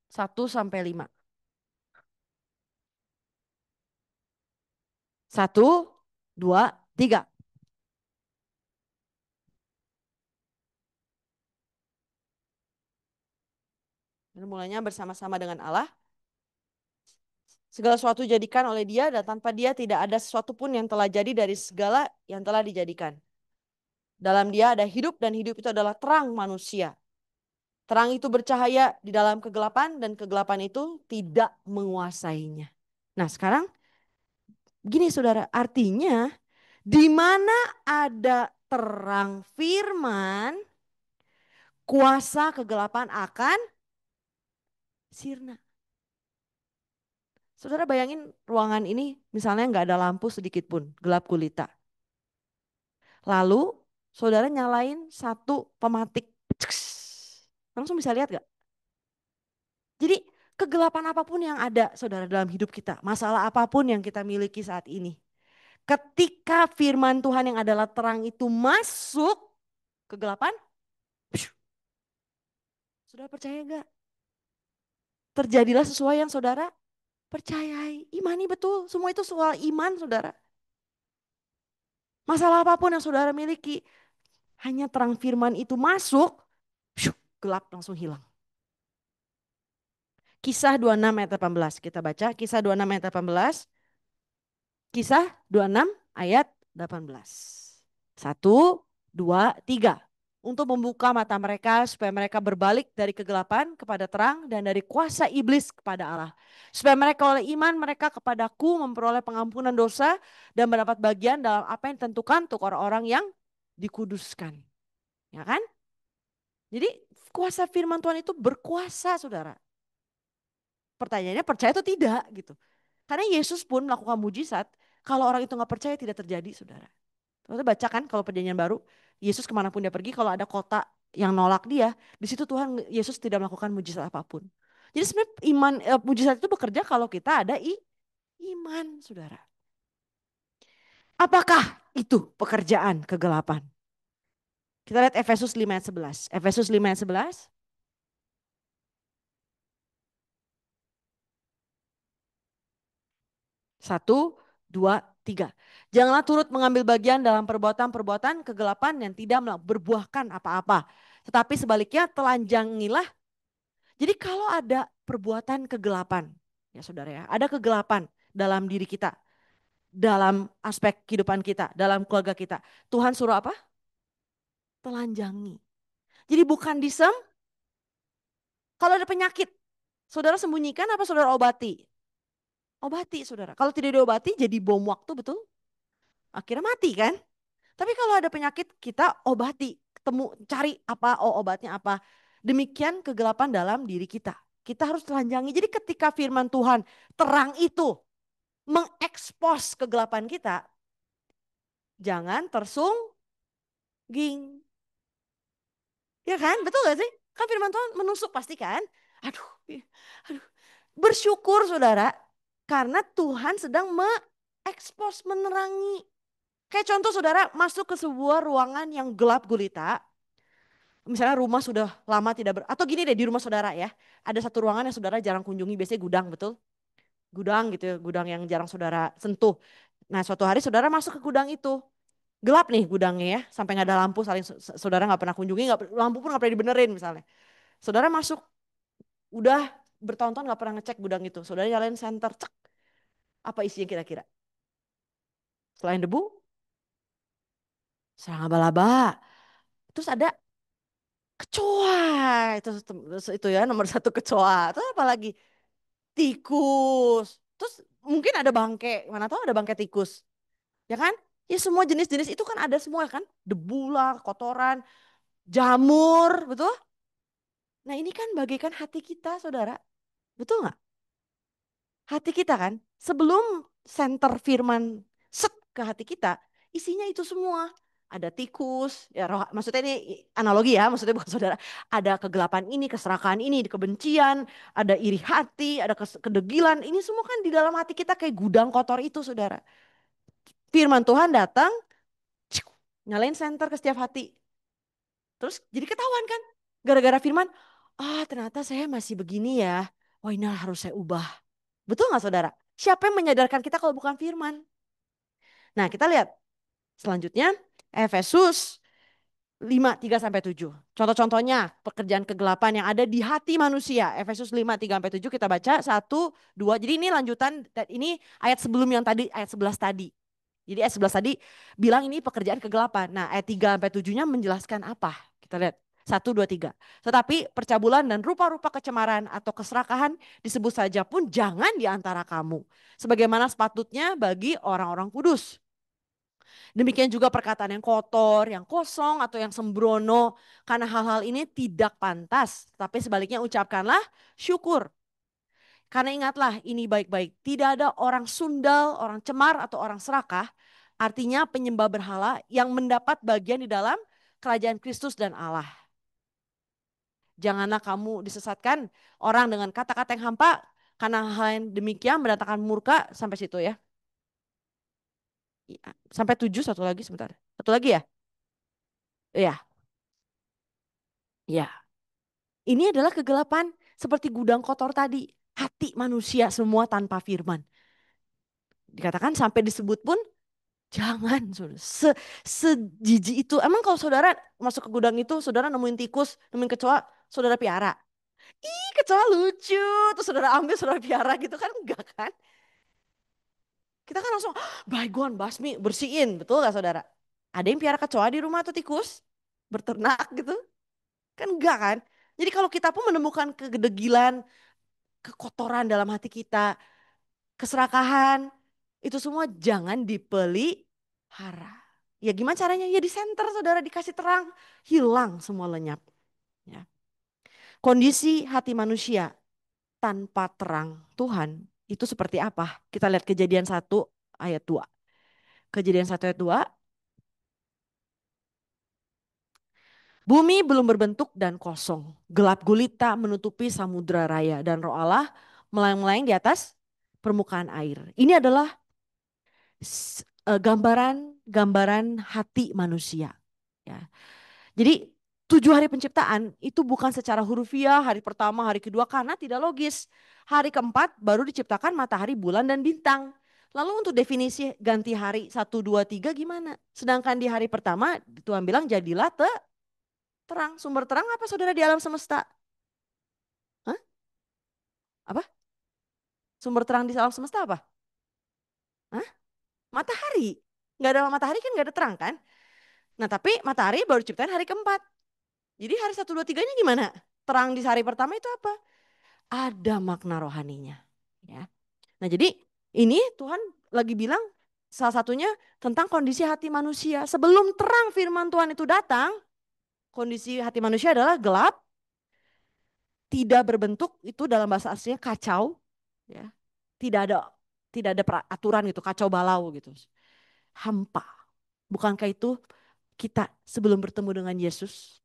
1-5. 1, 2, 3. Dan mulanya bersama-sama dengan Allah. Segala sesuatu dijadikan oleh Dia dan tanpa Dia tidak ada sesuatu pun yang telah jadi dari segala yang telah dijadikan. Dalam Dia ada hidup dan hidup itu adalah terang manusia. Terang itu bercahaya di dalam kegelapan dan kegelapan itu tidak menguasainya. Nah sekarang gini saudara, artinya di mana ada terang firman, kuasa kegelapan akan sirna. Saudara bayangin ruangan ini misalnya nggak ada lampu sedikit pun, gelap gulita. Lalu saudara nyalain satu pematik, langsung bisa lihat gak? Jadi kegelapan apapun yang ada saudara dalam hidup kita, masalah apapun yang kita miliki saat ini. Ketika firman Tuhan yang adalah terang itu masuk kegelapan, saudara percaya gak? terjadilah sesuai yang saudara percayai. Imani betul, semua itu soal iman saudara. Masalah apapun yang saudara miliki, hanya terang firman itu masuk, syuk, gelap langsung hilang. Kisah 26 ayat 18 kita baca, Kisah 26 ayat 18, Kisah 26 ayat 18. Satu, dua, tiga. Untuk membuka mata mereka supaya mereka berbalik dari kegelapan kepada terang dan dari kuasa iblis kepada Allah. Supaya mereka oleh iman mereka kepadaku memperoleh pengampunan dosa dan mendapat bagian dalam apa yang ditentukan untuk orang-orang yang dikuduskan. Ya kan? Jadi kuasa firman Tuhan itu berkuasa saudara. Pertanyaannya percaya atau tidak gitu. Karena Yesus pun melakukan mujizat. Kalau orang itu nggak percaya tidak terjadi saudara. Kita baca kan kalau perjanjian baru, Yesus kemanapun dia pergi, kalau ada kota yang nolak dia, di situ Tuhan Yesus tidak melakukan mujizat apapun. Jadi sebenarnya iman mujizat itu bekerja kalau kita ada iman, saudara. Apakah itu pekerjaan kegelapan? Kita lihat Efesus 5 ayat 11. Efesus 5 ayat 11. Satu, dua, tiga. Janganlah turut mengambil bagian dalam perbuatan-perbuatan kegelapan yang tidak berbuahkan apa-apa. Tetapi sebaliknya telanjangilah. Jadi kalau ada perbuatan kegelapan, ya saudara ya, ada kegelapan dalam diri kita, dalam aspek kehidupan kita, dalam keluarga kita. Tuhan suruh apa? Telanjangi. Jadi bukan disem, kalau ada penyakit, saudara sembunyikan apa saudara obati? Obati saudara. Kalau tidak diobati jadi bom waktu betul? Akhirnya mati kan? Tapi kalau ada penyakit kita obati, ketemu cari apa, oh obatnya apa. Demikian kegelapan dalam diri kita. Kita harus telanjangi. Jadi ketika firman Tuhan terang itu mengekspos kegelapan kita, jangan tersungging. Ya kan? Betul gak sih? Kan firman Tuhan menusuk pasti kan? Aduh, aduh. Bersyukur saudara, karena Tuhan sedang mengekspos, menerangi. Kayak contoh saudara masuk ke sebuah ruangan yang gelap gulita, misalnya rumah sudah lama tidak atau gini deh di rumah saudara ya, ada satu ruangan yang saudara jarang kunjungi, biasanya gudang betul, gudang gitu ya, gudang yang jarang saudara sentuh. Nah suatu hari saudara masuk ke gudang itu, gelap nih gudangnya ya, sampai nggak ada lampu, saling saudara nggak pernah kunjungi, lampu pun nggak pernah dibenerin misalnya. Saudara masuk, udah bertahun-tahun nggak pernah ngecek gudang itu, saudara nyalain senter, cek, apa isinya kira-kira? Selain debu, serang laba-laba, terus ada kecoa, itu ya nomor satu kecoa, terus apa lagi? Tikus, terus mungkin ada bangke, mana tahu ada bangke tikus, ya kan? Ya semua jenis-jenis itu kan ada semua kan, debu lah, kotoran, jamur, betul? Nah ini kan bagaikan hati kita saudara, betul nggak? Hati kita kan, sebelum center firman set ke hati kita, isinya itu semua. Ada tikus, ya roh, maksudnya ini analogi ya, maksudnya bukan saudara. Ada kegelapan ini, keserakahan ini, kebencian, ada iri hati, ada kedegilan. Ini semua kan di dalam hati kita kayak gudang kotor itu saudara. Firman Tuhan datang, ciu, nyalain senter ke setiap hati. Terus jadi ketahuan kan, gara-gara firman, ah ternyata saya masih begini ya. Oh ini harus saya ubah. Betul nggak saudara? Siapa yang menyadarkan kita kalau bukan firman? Nah kita lihat selanjutnya Efesus 5:3-7. Contoh-contohnya pekerjaan kegelapan yang ada di hati manusia. Efesus 5:3-7 kita baca 1, 2. Jadi ini lanjutan, ini ayat sebelum yang tadi, ayat 11 tadi. Jadi ayat 11 tadi bilang ini pekerjaan kegelapan. Nah ayat 3-7-nya menjelaskan apa? Kita lihat. 1, 2, 3. Tetapi percabulan dan rupa-rupa kecemaran atau keserakahan disebut saja pun jangan di antara kamu. Sebagaimana sepatutnya bagi orang-orang kudus. Demikian juga perkataan yang kotor, yang kosong atau yang sembrono. Karena hal-hal ini tidak pantas. Tapi sebaliknya ucapkanlah syukur. Karena ingatlah ini baik-baik. Tidak ada orang sundal, orang cemar atau orang serakah. Artinya penyembah berhala yang mendapat bagian di dalam kerajaan Kristus dan Allah. Janganlah kamu disesatkan orang dengan kata-kata yang hampa. Karena hal yang demikian mendatangkan murka, sampai situ ya. Sampai 7 satu lagi sebentar. Satu lagi ya? Iya, iya. Ini adalah kegelapan seperti gudang kotor tadi. Hati manusia semua tanpa firman. Dikatakan sampai disebut pun jangan. Sejijik itu. Emang kalau saudara masuk ke gudang itu, saudara nemuin tikus, nemuin kecoa, saudara piara. Ih kecoa lucu, terus saudara ambil, saudara piara gitu kan, enggak kan? Kita kan langsung baygon, basmi, bersihin, betul gak saudara? Ada yang piara kecoa di rumah atau tikus? Berternak gitu? Kan enggak kan? Jadi kalau kita pun menemukan kedegilan, kekotoran dalam hati kita, keserakahan, itu semua jangan dipelihara. Ya gimana caranya? Ya di center saudara, dikasih terang, hilang semua lenyap. Ya. Kondisi hati manusia tanpa terang Tuhan itu seperti apa? Kita lihat Kejadian 1 ayat 2. Kejadian 1 ayat 2. Bumi belum berbentuk dan kosong. Gelap gulita menutupi samudra raya dan roh Allah melayang-layang di atas permukaan air. Ini adalah gambaran hati manusia. Ya. Jadi 7 hari penciptaan itu bukan secara hurufiah, hari pertama, hari kedua, karena tidak logis. Hari keempat baru diciptakan matahari, bulan, dan bintang. Lalu untuk definisi ganti hari 1, 2, 3 gimana? Sedangkan di hari pertama Tuhan bilang jadilah terang. Sumber terang apa saudara di alam semesta? Hah? Apa? Sumber terang di alam semesta apa? Hah? Matahari. Nggak ada matahari kan nggak ada terang kan? Nah tapi matahari baru diciptakan hari keempat. Jadi hari 1, 2, 3-nya gimana? Terang di hari pertama itu apa? Ada makna rohaninya. Ya. Nah jadi ini Tuhan lagi bilang salah satunya tentang kondisi hati manusia. Sebelum terang firman Tuhan itu datang, kondisi hati manusia adalah gelap, tidak berbentuk, itu dalam bahasa aslinya kacau. Ya. Tidak ada aturan gitu, kacau balau gitu. Hampa. Bukankah itu kita sebelum bertemu dengan Yesus,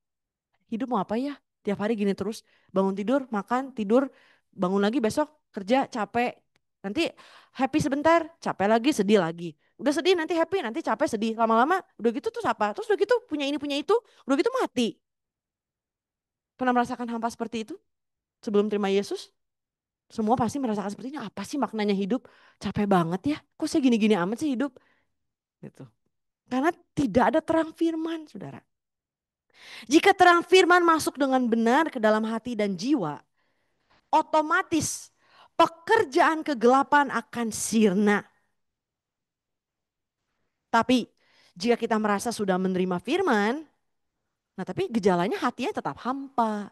hidup mau apa ya? Tiap hari gini terus, bangun tidur, makan, tidur, bangun lagi besok kerja capek. Nanti happy sebentar, capek lagi, sedih lagi. Udah sedih nanti happy, nanti capek sedih. Lama-lama udah gitu terus apa? Terus udah gitu punya ini punya itu, udah gitu mati. Pernah merasakan hampa seperti itu sebelum terima Yesus? Semua pasti merasakan seperti ini. Apa sih maknanya hidup? Capek banget ya. Kok saya gini-gini amat sih hidup? Gitu. Karena tidak ada terang firman, saudara. Jika terang firman masuk dengan benar ke dalam hati dan jiwa, otomatis pekerjaan kegelapan akan sirna. Tapi jika kita merasa sudah menerima firman, nah tapi gejalanya hatinya tetap hampa,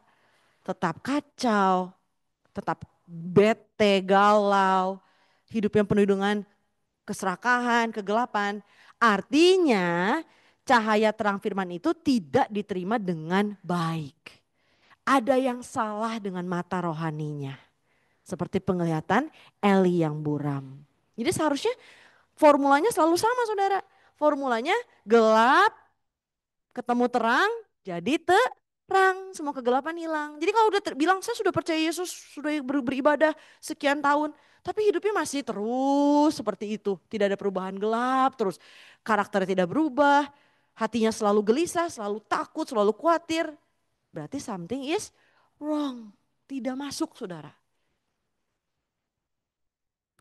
tetap kacau, tetap bete, galau, hidup yang penuh dengan keserakahan, kegelapan. Artinya cahaya terang firman itu tidak diterima dengan baik. Ada yang salah dengan mata rohaninya. Seperti penglihatan Eli yang buram. Jadi seharusnya formulanya selalu sama saudara. Formulanya gelap ketemu terang jadi terang. Semua kegelapan hilang. Jadi kalau udah bilang saya sudah percaya Yesus, sudah beribadah sekian tahun. Tapi hidupnya masih terus seperti itu. Tidak ada perubahan gelap terus. Karakternya tidak berubah. Hatinya selalu gelisah, selalu takut, selalu khawatir. Berarti something is wrong. Tidak masuk saudara.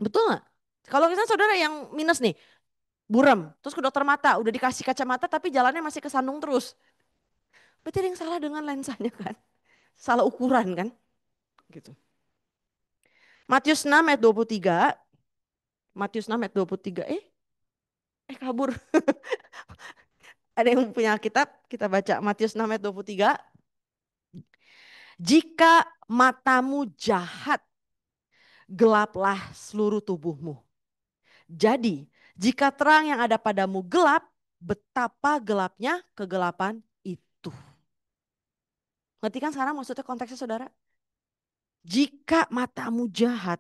Betul nggak? Kalau misalnya saudara yang minus nih, buram, terus ke dokter mata, udah dikasih kacamata tapi jalannya masih kesandung terus. Berarti ada yang salah dengan lensanya kan? Salah ukuran kan? Gitu. Matius 6 ayat 23. Matius 6 ayat 23. Kabur. Ada yang punya kitab, kita baca Matius 6 ayat 23. Jika matamu jahat, gelaplah seluruh tubuhmu. Jadi, jika terang yang ada padamu gelap, betapa gelapnya kegelapan itu. Ngerti kan sekarang maksudnya konteksnya saudara? Jika matamu jahat,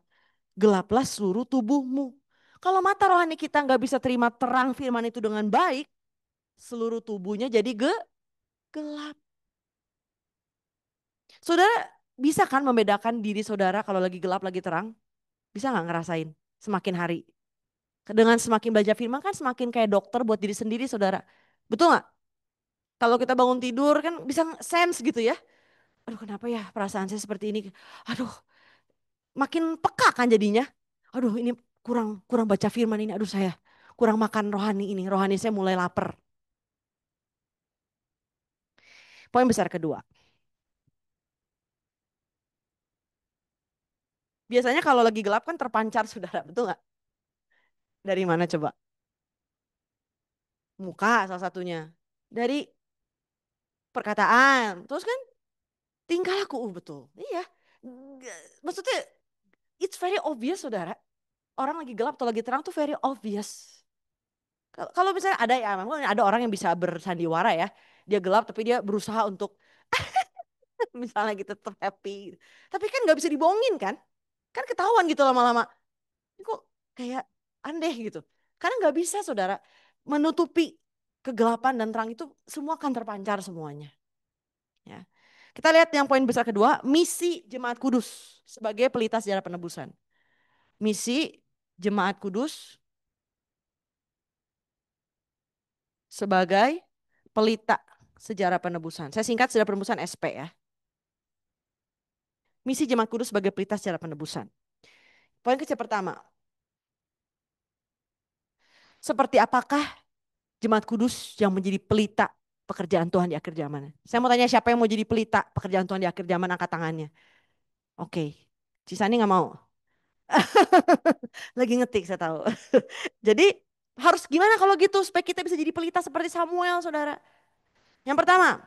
gelaplah seluruh tubuhmu. Kalau mata rohani kita nggak bisa terima terang firman itu dengan baik, seluruh tubuhnya jadi gelap. Saudara bisa kan membedakan diri saudara kalau lagi gelap, lagi terang? Bisa nggak ngerasain semakin hari? Dengan semakin belajar firman kan semakin kayak dokter buat diri sendiri saudara. Betul nggak? Kalau kita bangun tidur kan bisa sense gitu ya. Aduh kenapa ya perasaan saya seperti ini. Aduh makin peka kan jadinya. Aduh ini kurang kurang baca firman ini. Aduh saya kurang makan rohani ini. Rohani saya mulai lapar. Poin besar kedua. Biasanya kalau lagi gelap kan terpancar saudara. Betul nggak? Dari mana coba? Muka salah satunya. Dari perkataan. Terus kan tingkah laku. Betul. Iya. Maksudnya it's very obvious saudara. Orang lagi gelap atau lagi terang tuh very obvious. Kalau misalnya ada ya, memang ada orang yang bisa bersandiwara ya. Dia gelap tapi dia berusaha untuk misalnya gitu tetap happy. Tapi kan nggak bisa dibohongin kan? Kan ketahuan gitu lama-lama. Ini kok kayak aneh gitu. Karena nggak bisa saudara menutupi kegelapan dan terang itu semua akan terpancar semuanya. Ya. Kita lihat yang poin besar kedua, misi Jemaat Kudus sebagai pelita sejarah penebusan. Misi Jemaat Kudus sebagai pelita sejarah penebusan. Saya singkat sejarah penebusan SP ya. Misi Jemaat Kudus sebagai pelita sejarah penebusan. Poin kecil pertama, seperti apakah Jemaat Kudus yang menjadi pelita pekerjaan Tuhan di akhir zaman? Saya mau tanya siapa yang mau jadi pelita pekerjaan Tuhan di akhir zaman, angkat tangannya. Oke, Cisani nggak mau. Lagi ngetik saya tahu. Jadi harus gimana kalau gitu supaya kita bisa jadi pelita seperti Samuel saudara. Yang pertama,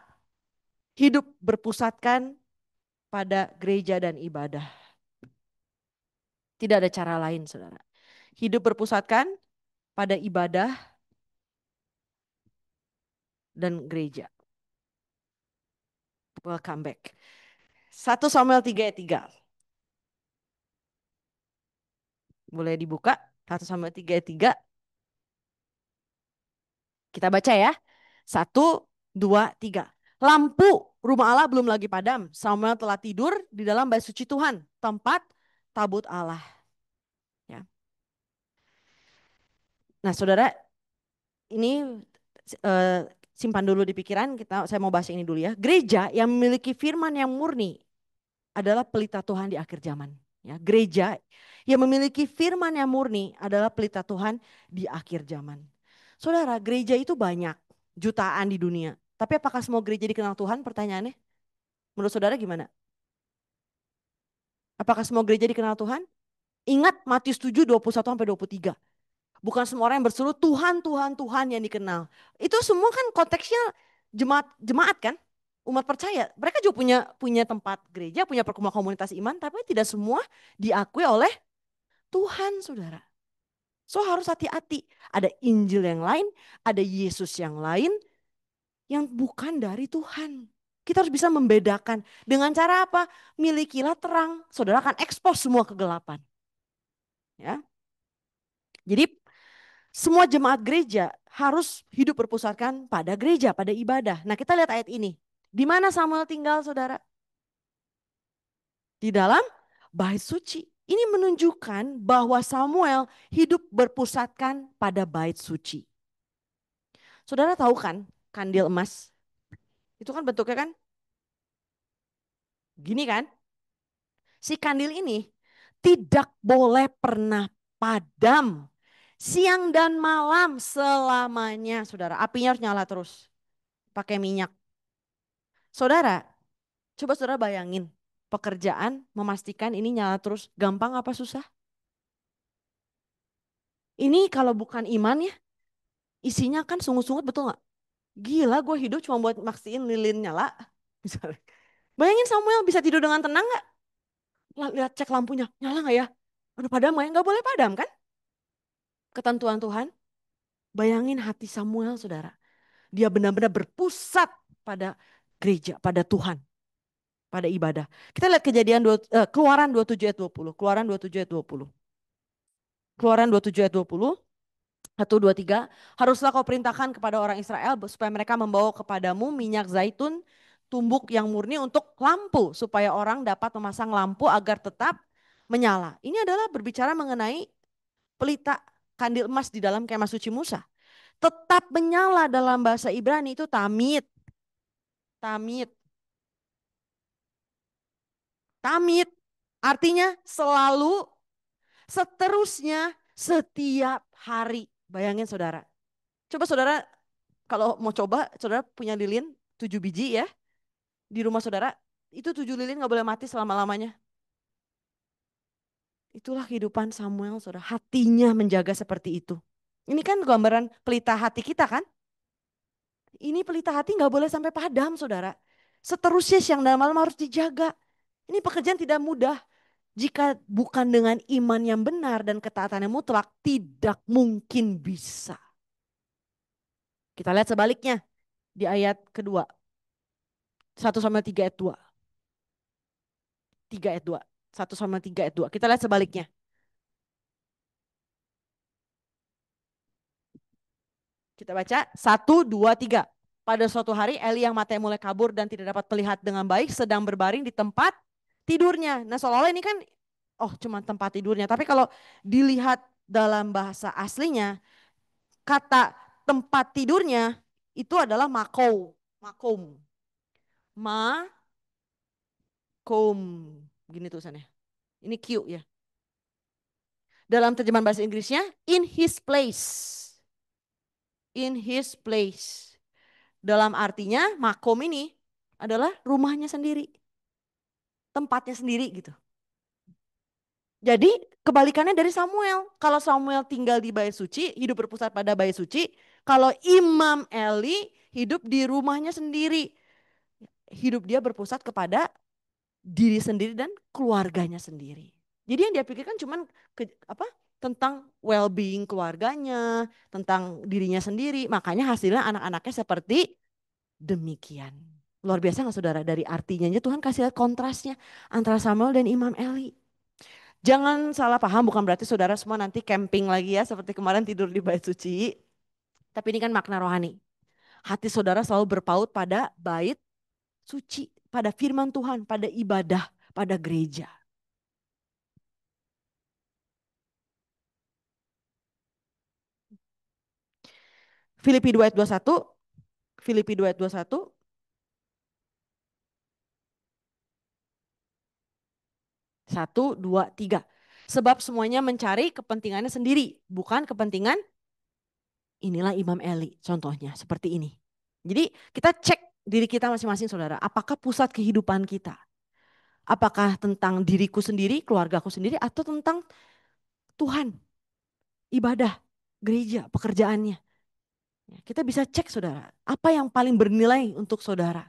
hidup berpusatkan pada gereja dan ibadah. Tidak ada cara lain saudara. Hidup berpusatkan pada ibadah dan gereja. Welcome back. 1 Samuel 3 ayat 3. Boleh dibuka. 1 Samuel 3 ayat 3. Kita baca ya. 1, 2, 3. Lampu rumah Allah belum lagi padam. Samuel telah tidur di dalam bait suci Tuhan. Tempat tabut Allah. Ya. Nah saudara ini eh, simpan dulu di pikiran. Saya mau bahas ini dulu ya. Gereja yang memiliki firman yang murni adalah pelita Tuhan di akhir zaman. Ya, gereja yang memiliki firman yang murni adalah pelita Tuhan di akhir zaman. Saudara, gereja itu banyak, jutaan di dunia. Tapi apakah semua gereja dikenal Tuhan? Pertanyaannya, menurut saudara gimana? Apakah semua gereja dikenal Tuhan? Ingat Matius 7, 21 sampai 23. Bukan semua orang yang berseru Tuhan, Tuhan, Tuhan yang dikenal. Itu semua kan konteksnya jemaat, jemaat kan? Umat percaya. Mereka juga punya punya tempat gereja, punya perkumpulan komunitas iman, tapi tidak semua diakui oleh Tuhan, saudara. So harus hati-hati. Ada Injil yang lain, ada Yesus yang lain yang bukan dari Tuhan. Kita harus bisa membedakan. Dengan cara apa? Milikilah terang. Saudara akan ekspos semua kegelapan. Ya. Jadi semua jemaat gereja harus hidup berpusatkan pada gereja, pada ibadah. Nah kita lihat ayat ini. Di mana Samuel tinggal saudara? Di dalam bait suci. Ini menunjukkan bahwa Samuel hidup berpusatkan pada bait suci. Saudara tahu kan kandil emas? Itu kan bentuknya kan gini kan? Si kandil ini tidak boleh pernah padam. Siang dan malam selamanya saudara. Apinya harus nyala terus. Pakai minyak. Saudara, coba saudara bayangin. Pekerjaan memastikan ini nyala terus. Gampang apa susah? Ini kalau bukan iman ya. Isinya kan sungut-sungut betul nggak? Gila gue hidup cuma buat maksiin lilin nyala. Misalnya. Bayangin Samuel bisa tidur dengan tenang nggak? Lihat cek lampunya, nyala nggak ya? Udah padam nggak ya? Nggak boleh padam kan? Ketentuan Tuhan. Bayangin hati Samuel saudara. Dia benar-benar berpusat pada gereja, pada Tuhan. Pada ibadah. Kita lihat Keluaran 27 ayat 20. Keluaran 27 ayat 20. Keluaran 27 ayat 20. 1, 2, 3. Haruslah kau perintahkan kepada orang Israel supaya mereka membawa kepadamu minyak zaitun tumbuk yang murni untuk lampu. Supaya orang dapat memasang lampu agar tetap menyala. Ini adalah berbicara mengenai pelita kandil emas di dalam kemah suci Musa. Tetap menyala dalam bahasa Ibrani itu tamid. Tamid. Tamit artinya selalu, seterusnya, setiap hari. Bayangin saudara. Coba saudara kalau mau coba, saudara punya lilin 7 biji ya di rumah saudara. Itu 7 lilin gak boleh mati selama-lamanya. Itulah kehidupan Samuel, saudara. Hatinya menjaga seperti itu. Ini kan gambaran pelita hati kita kan? Ini pelita hati nggak boleh sampai padam, saudara. Seterusnya siang dan malam harus dijaga. Ini pekerjaan tidak mudah. Jika bukan dengan iman yang benar dan ketaatan yang mutlak, tidak mungkin bisa. Kita lihat sebaliknya di ayat kedua. 1 Samuel 3 ayat 2. 3 ayat 2. 1 Samuel 3 ayat 2. Kita lihat sebaliknya. Kita baca 1, 2, 3. Pada suatu hari Eli yang matanya mulai kabur dan tidak dapat melihat dengan baik sedang berbaring di tempat tidurnya. Nah seolah-olah ini kan cuma tempat tidurnya. Tapi kalau dilihat dalam bahasa aslinya, kata tempat tidurnya itu adalah makom. Makom. Makom. Gini tulisannya. Ini Q ya. Dalam terjemahan bahasa Inggrisnya, in his place. In his place. Dalam artinya makom ini adalah rumahnya sendiri. Tempatnya sendiri gitu. Jadi kebalikannya dari Samuel. Kalau Samuel tinggal di bait suci, hidup berpusat pada bait suci. Kalau Imam Eli hidup di rumahnya sendiri. Hidup dia berpusat kepada diri sendiri dan keluarganya sendiri. Jadi yang dia pikirkan cuman tentang well-being keluarganya, tentang dirinya sendiri. Makanya hasilnya anak-anaknya seperti demikian. Luar biasa nggak saudara? Dari artinya aja Tuhan kasih lihat kontrasnya antara Samuel dan Imam Eli. Jangan salah paham, bukan berarti saudara semua nanti camping lagi ya seperti kemarin tidur di bait suci. Tapi ini kan makna rohani. Hati saudara selalu berpaut pada bait suci, pada firman Tuhan, pada ibadah, pada gereja. Filipi 2 ayat 21, Filipi 2 ayat 21, 1, 2, 3. Sebab semuanya mencari kepentingannya sendiri, bukan kepentingan. Inilah Imam Eli contohnya seperti ini. Jadi kita cek diri kita masing-masing saudara. Apakah pusat kehidupan kita? Apakah tentang diriku sendiri, keluargaku sendiri, atau tentang Tuhan, ibadah, gereja, pekerjaannya. Kita bisa cek saudara, apa yang paling bernilai untuk saudara.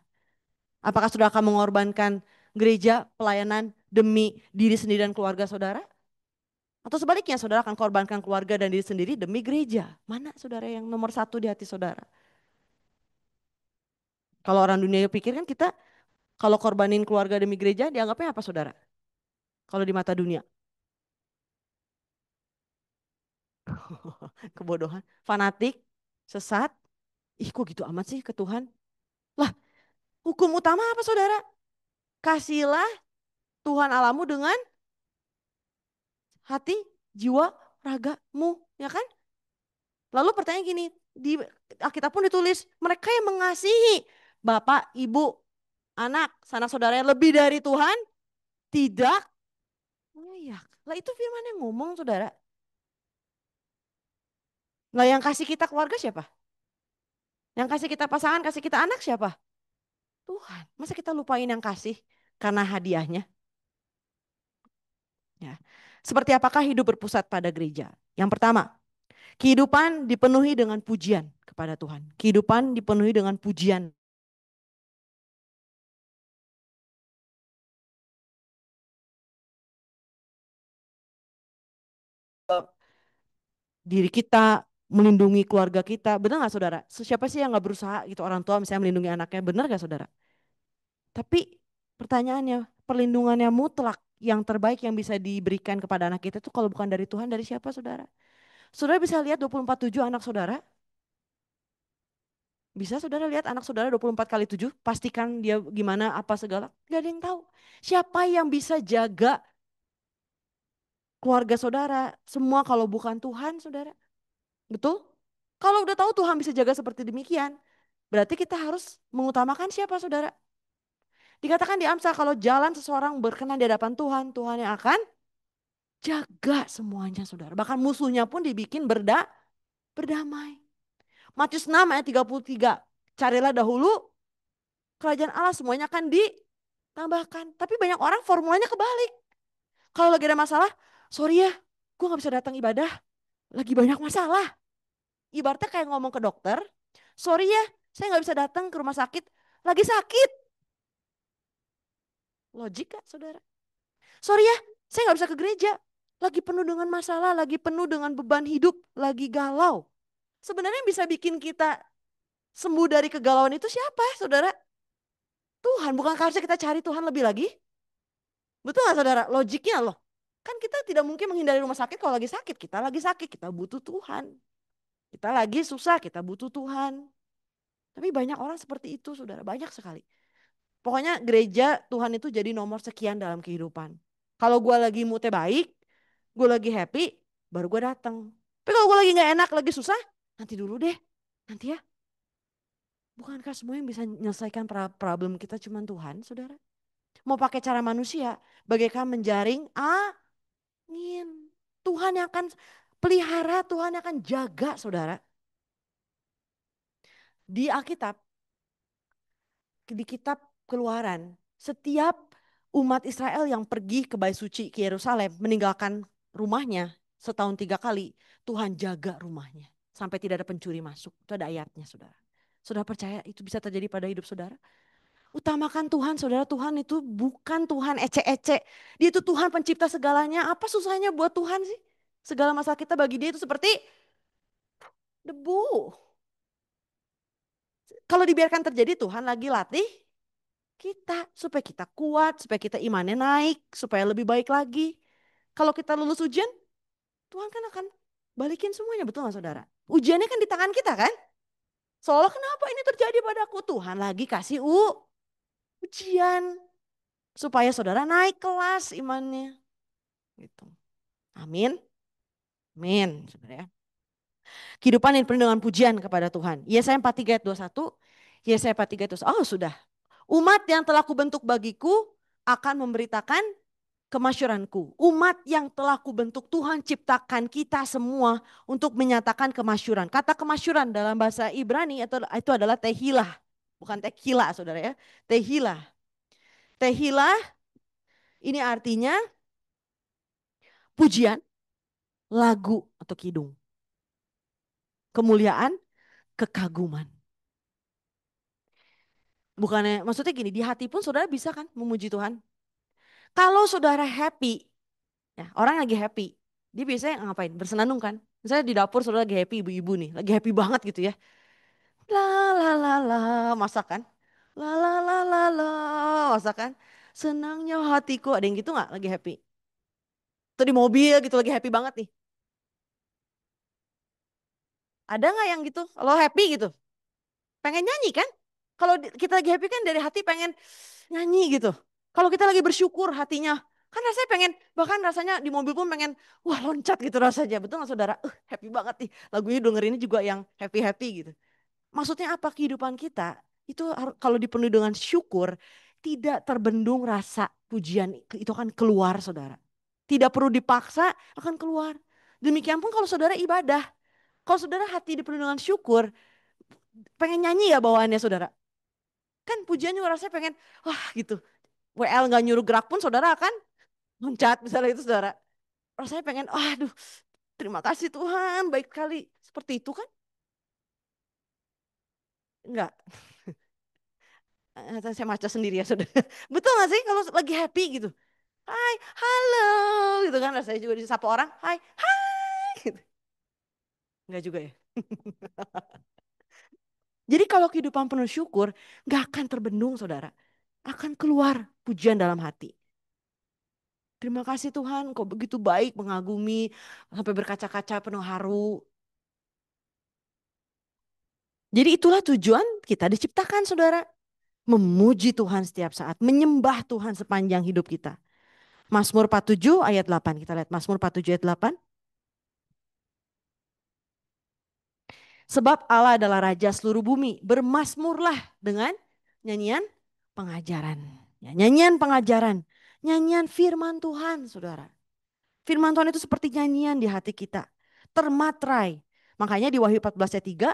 Apakah saudara akan mengorbankan gereja, pelayanan demi diri sendiri dan keluarga saudara? Atau sebaliknya saudara akan korbankan keluarga dan diri sendiri demi gereja? Mana saudara yang nomor satu di hati saudara? Kalau orang dunia pikir kan kita kalau korbanin keluarga demi gereja dianggapnya apa saudara? Kalau di mata dunia. Kebodohan, fanatik, sesat. Ih kok gitu amat sih ke Tuhan? Lah hukum utama apa saudara? Kasihlah Tuhan Allahmu dengan hati, jiwa, ragamu, ya kan? Lalu pertanyaan gini, di Alkitab pun ditulis, mereka yang mengasihi bapak, ibu, anak, sanak saudara yang lebih dari Tuhan, tidak layak. Lah itu firman yang ngomong saudara. Lah yang kasih kita keluarga siapa? Yang kasih kita pasangan, kasih kita anak siapa? Tuhan. Masa kita lupain yang kasih karena hadiahnya? Ya. Seperti apakah hidup berpusat pada gereja? Yang pertama, kehidupan dipenuhi dengan pujian kepada Tuhan. Kehidupan dipenuhi dengan pujian. Diri kita, melindungi keluarga kita. Benar gak saudara? Siapa sih yang gak berusaha gitu orang tua misalnya melindungi anaknya. Benar gak saudara? Tapi pertanyaannya, perlindungan yang mutlak yang terbaik yang bisa diberikan kepada anak kita itu kalau bukan dari Tuhan, dari siapa saudara? Saudara bisa lihat 24/7 anak saudara. Bisa saudara lihat anak saudara 24/7, pastikan dia gimana, apa segala. Gak ada yang tahu. Siapa yang bisa jaga keluarga saudara? Semua kalau bukan Tuhan saudara. Betul? Kalau udah tahu Tuhan bisa jaga seperti demikian, berarti kita harus mengutamakan siapa saudara? Dikatakan di Amsal kalau jalan seseorang berkenan di hadapan Tuhan, Tuhan yang akan jaga semuanya saudara. Bahkan musuhnya pun dibikin berdamai. Matius 6 ayat 33. Carilah dahulu kerajaan Allah, semuanya akan ditambahkan. Tapi banyak orang formulanya kebalik. Kalau lagi ada masalah, sorry ya, gue gak bisa datang ibadah. Lagi banyak masalah. Ibaratnya kayak ngomong ke dokter, sorry ya, saya gak bisa datang ke rumah sakit. Lagi sakit. Logik gak saudara? Sorry ya, saya gak bisa ke gereja. Lagi penuh dengan masalah, lagi penuh dengan beban hidup, lagi galau. Sebenarnya yang bisa bikin kita sembuh dari kegalauan itu siapa saudara? Tuhan, bukan harusnya kita cari Tuhan lebih lagi? Betul gak saudara? Logiknya loh. Kan kita tidak mungkin menghindari rumah sakit kalau lagi sakit. Kita lagi sakit, kita butuh Tuhan. Kita lagi susah, kita butuh Tuhan. Tapi banyak orang seperti itu saudara, banyak sekali. Pokoknya gereja Tuhan itu jadi nomor sekian dalam kehidupan. Kalau gue lagi moodnya baik, gue lagi happy, baru gue datang. Tapi kalau gue lagi gak enak, lagi susah, nanti dulu deh. Nanti ya. Bukankah semua yang bisa menyelesaikan problem kita cuma Tuhan, saudara? Mau pakai cara manusia, bagaikan menjaring angin. Tuhan yang akan pelihara, Tuhan yang akan jaga, saudara. Di Alkitab, di kitab Keluaran, setiap umat Israel yang pergi ke Bait Suci ke Yerusalem, meninggalkan rumahnya setahun 3 kali, Tuhan jaga rumahnya sampai tidak ada pencuri masuk. Itu ada ayatnya, saudara. Saudara percaya itu bisa terjadi pada hidup saudara? Utamakan Tuhan, saudara. Tuhan itu bukan Tuhan ecek-ecek. Dia itu Tuhan pencipta segalanya. Apa susahnya buat Tuhan sih? Segala masalah kita bagi dia itu seperti debu. Kalau dibiarkan terjadi, Tuhan lagi latih kita. Supaya kita kuat, supaya kita imannya naik, supaya lebih baik lagi. Kalau kita lulus ujian, Tuhan kan akan balikin semuanya, betul gak saudara? Ujiannya kan di tangan kita kan? Seolah kenapa ini terjadi padaku? Tuhan lagi kasih ujian. Supaya saudara naik kelas imannya. Gitu. Amin. Amin. Saudara ya. Kehidupan yang penuh dengan pujian kepada Tuhan. Yesaya 43 ayat 21. Yesaya 43 ayat 21. Oh sudah. Umat yang telah kubentuk bagiku akan memberitakan kemasyuranku. Umat yang telah kubentuk, Tuhan ciptakan kita semua untuk menyatakan kemasyuran. Kata kemasyuran dalam bahasa Ibrani itu adalah tehilah. Bukan tekilah saudara ya. Tehilah. Tehilah ini artinya pujian, lagu atau kidung. Kemuliaan, kekaguman. Bukannya, maksudnya gini, di hati pun saudara bisa kan memuji Tuhan. Kalau saudara happy, ya orang lagi happy, dia biasanya ngapain? Bersenandung kan. Misalnya di dapur saudara lagi happy, ibu-ibu nih, lagi happy banget gitu ya. La la la la, masak kan. La la la la la, masak kan. Senangnya hatiku, ada yang gitu nggak lagi happy? Atau di mobil gitu lagi happy banget nih. Ada nggak yang gitu? Kalau happy gitu, pengen nyanyi kan? Kalau kita lagi happy kan dari hati pengen nyanyi gitu. Kalau kita lagi bersyukur hatinya, kan rasanya pengen, bahkan rasanya di mobil pun pengen, wah loncat gitu rasanya. Betul nggak saudara? Happy banget nih. Lagunya dengerinnya juga yang happy-happy gitu. Maksudnya apa kehidupan kita? Itu kalau dipenuhi dengan syukur, tidak terbendung rasa pujian itu akan keluar saudara. Tidak perlu dipaksa, akan keluar. Demikian pun kalau saudara ibadah. Kalau saudara hati dipenuhi dengan syukur, pengen nyanyi ya bawaannya saudara. Kan pujian juga rasanya pengen, wah gitu. WL nggak nyuruh gerak pun saudara akan loncat misalnya itu saudara. Rasanya pengen, aduh terima kasih Tuhan baik kali. Seperti itu kan? Enggak, saya maca sendiri ya saudara. Betul gak sih kalau lagi happy gitu? Hai, halo gitu kan rasanya juga disapa orang, hai, hai gitu. Enggak juga ya. Jadi kalau kehidupan penuh syukur, gak akan terbendung saudara. Akan keluar pujian dalam hati. Terima kasih Tuhan, kau begitu baik, mengagumi, sampai berkaca-kaca penuh haru. Jadi itulah tujuan kita diciptakan saudara. Memuji Tuhan setiap saat, menyembah Tuhan sepanjang hidup kita. Mazmur 47 ayat 8, kita lihat Mazmur 47 ayat 8. Sebab Allah adalah Raja seluruh bumi, bermasmurlah dengan nyanyian pengajaran. Ya, nyanyian pengajaran, nyanyian firman Tuhan, saudara. Firman Tuhan itu seperti nyanyian di hati kita, termatrai. Makanya di Wahyu 14 ayat 3,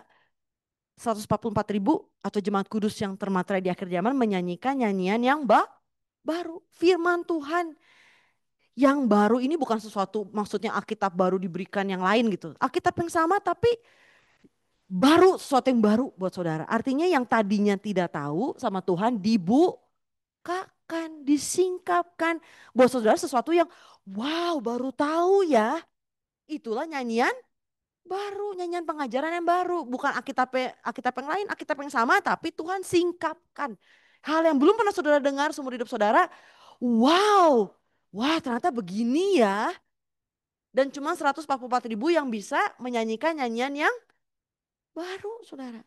144.000 atau jemaat kudus yang termatrai di akhir zaman menyanyikan nyanyian yang baru. Firman Tuhan yang baru ini bukan sesuatu, maksudnya Alkitab baru diberikan yang lain gitu. Alkitab yang sama tapi baru, sesuatu yang baru buat saudara. Artinya yang tadinya tidak tahu sama Tuhan dibukakan, disingkapkan. Buat saudara sesuatu yang wow baru tahu ya. Itulah nyanyian baru, nyanyian pengajaran yang baru. Bukan Alkitab yang lain, Alkitab yang sama tapi Tuhan singkapkan. Hal yang belum pernah saudara dengar seumur hidup saudara. Wow, wah ternyata begini ya. Dan cuma 144.000 yang bisa menyanyikan nyanyian yang baru saudara.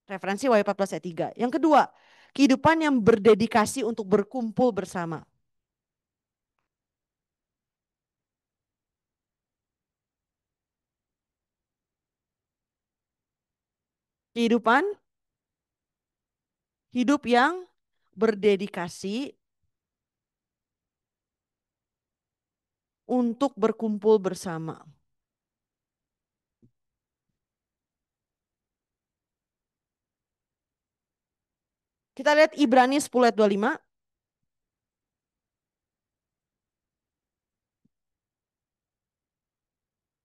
Referensi Wahyu 14 ayat 3. Yang kedua, kehidupan yang berdedikasi untuk berkumpul bersama. Kehidupan hidup yang berdedikasi untuk berkumpul bersama. Kita lihat Ibrani 10 ayat 25.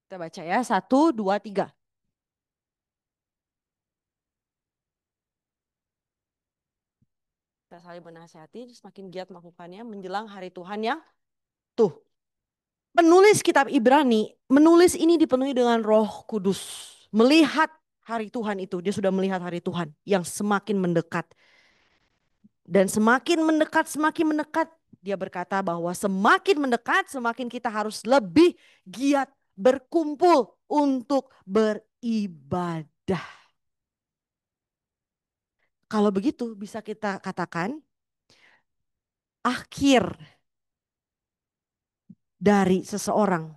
Kita baca ya, 1, 2, 3. Kita saling menasihati, semakin giat melakukannya menjelang hari Tuhan yang tuh. Penulis kitab Ibrani, menulis ini dipenuhi dengan Roh Kudus. Melihat hari Tuhan itu, dia sudah melihat hari Tuhan yang semakin mendekat. Dan semakin mendekat, dia berkata bahwa semakin mendekat, semakin kita harus lebih giat berkumpul untuk beribadah. Kalau begitu bisa kita katakan akhir dari seseorang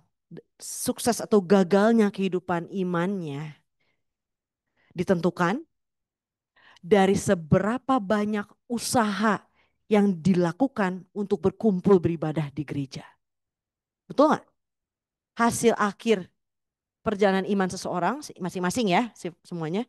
sukses atau gagalnya kehidupan imannya ditentukan dari seberapa banyak usaha yang dilakukan untuk berkumpul beribadah di gereja. Betul nggak? Hasil akhir perjalanan iman seseorang masing-masing ya semuanya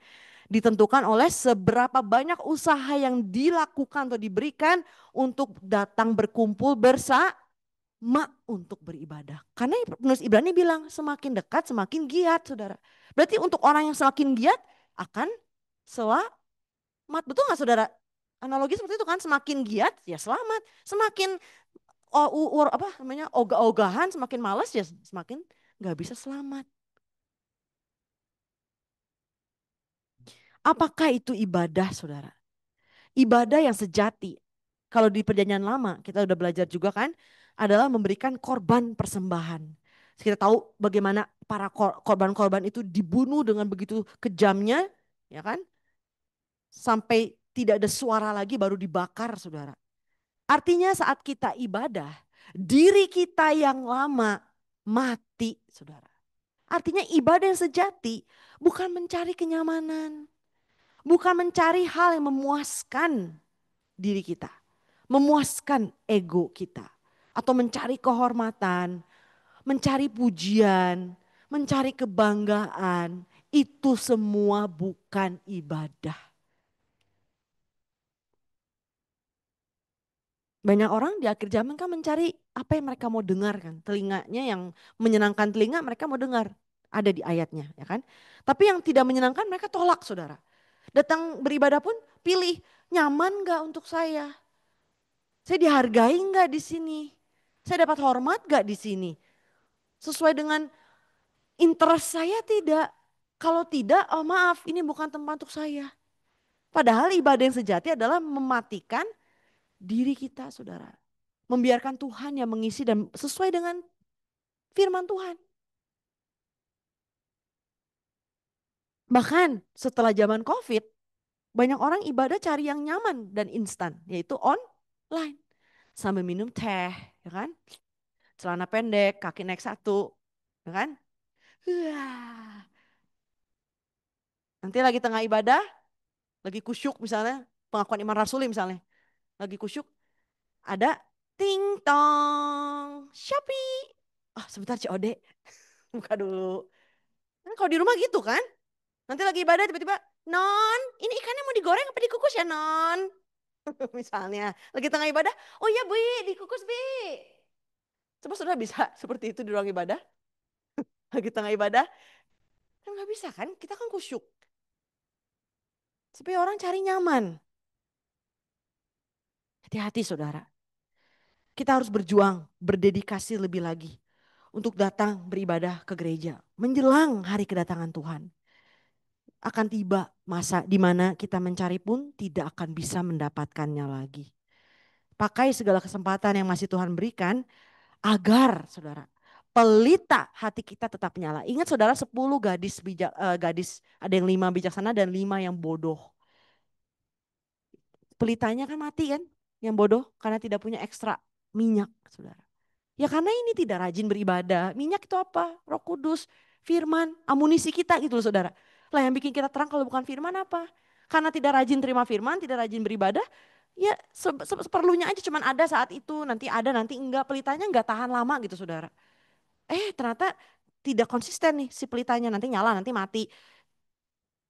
ditentukan oleh seberapa banyak usaha yang dilakukan atau diberikan untuk datang berkumpul bersama untuk beribadah. Karena penulis Ibrani bilang semakin dekat semakin giat saudara. Berarti untuk orang yang semakin giat akan selamat. Betul nggak saudara? Analogi seperti itu kan, semakin giat ya selamat. Semakin apa namanya ogah-ogahan, semakin malas ya semakin nggak bisa selamat. Apakah itu ibadah saudara? Ibadah yang sejati. Kalau di perjanjian lama kita udah belajar juga kan, adalah memberikan korban persembahan. Kita tahu bagaimana para korban-korban itu dibunuh dengan begitu kejamnya, ya kan? Sampai tidak ada suara lagi baru dibakar, saudara. Artinya saat kita ibadah, diri kita yang lama mati, saudara. Artinya ibadah yang sejati bukan mencari kenyamanan, bukan mencari hal yang memuaskan diri kita, memuaskan ego kita, atau mencari kehormatan, mencari pujian, mencari kebanggaan. Itu semua bukan ibadah. Banyak orang di akhir zaman kan mencari apa yang mereka mau dengar kan. Telinganya yang menyenangkan telinga mereka mau dengar. Ada di ayatnya ya kan. Tapi yang tidak menyenangkan mereka tolak saudara. Datang beribadah pun pilih nyaman gak untuk saya. Saya dihargai nggak di sini? Saya dapat hormat nggak di sini? Sesuai dengan interest saya tidak. Kalau tidak, oh maaf, ini bukan tempat untuk saya. Padahal ibadah yang sejati adalah mematikan diri kita, saudara. Membiarkan Tuhan yang mengisi dan sesuai dengan firman Tuhan. Bahkan setelah zaman COVID, banyak orang ibadah cari yang nyaman dan instan, yaitu online. Sambil minum teh, ya kan? Celana pendek, kaki naik satu, ya kan? Wah. Nanti lagi tengah ibadah, lagi kusyuk misalnya, pengakuan iman rasuli misalnya. lagi kusyuk, ada ting tong, Shopee. Ah, sebentar COD, buka dulu. Kan kalau di rumah gitu kan, nanti lagi ibadah tiba-tiba, non, ini ikannya mau digoreng apa dikukus ya non? Misalnya, lagi tengah ibadah, oh iya Bu, dikukus Bi. Coba sudah bisa seperti itu di ruang ibadah, lagi tengah ibadah, kan nggak bisa kan, kita kan kusyuk. Supaya orang cari nyaman. Hati-hati saudara, kita harus berjuang, berdedikasi lebih lagi untuk datang beribadah ke gereja. Menjelang hari kedatangan Tuhan. Akan tiba masa di mana kita mencari pun tidak akan bisa mendapatkannya lagi. Pakai segala kesempatan yang masih Tuhan berikan agar saudara pelita hati kita tetap nyala. Ingat saudara 10 gadis, ada yang 5 bijaksana dan 5 yang bodoh. Pelitanya kan mati kan, yang bodoh karena tidak punya ekstra minyak saudara. Ya karena ini tidak rajin beribadah. Minyak itu apa? Roh Kudus, firman, amunisi kita gitu loh saudara. Lah yang bikin kita terang kalau bukan firman apa? Karena tidak rajin terima firman, tidak rajin beribadah, ya seperlunya aja cuman ada saat itu, nanti ada, nanti enggak. Pelitanya enggak tahan lama gitu saudara. Ternyata tidak konsisten nih si pelitanya, nanti nyala, nanti mati.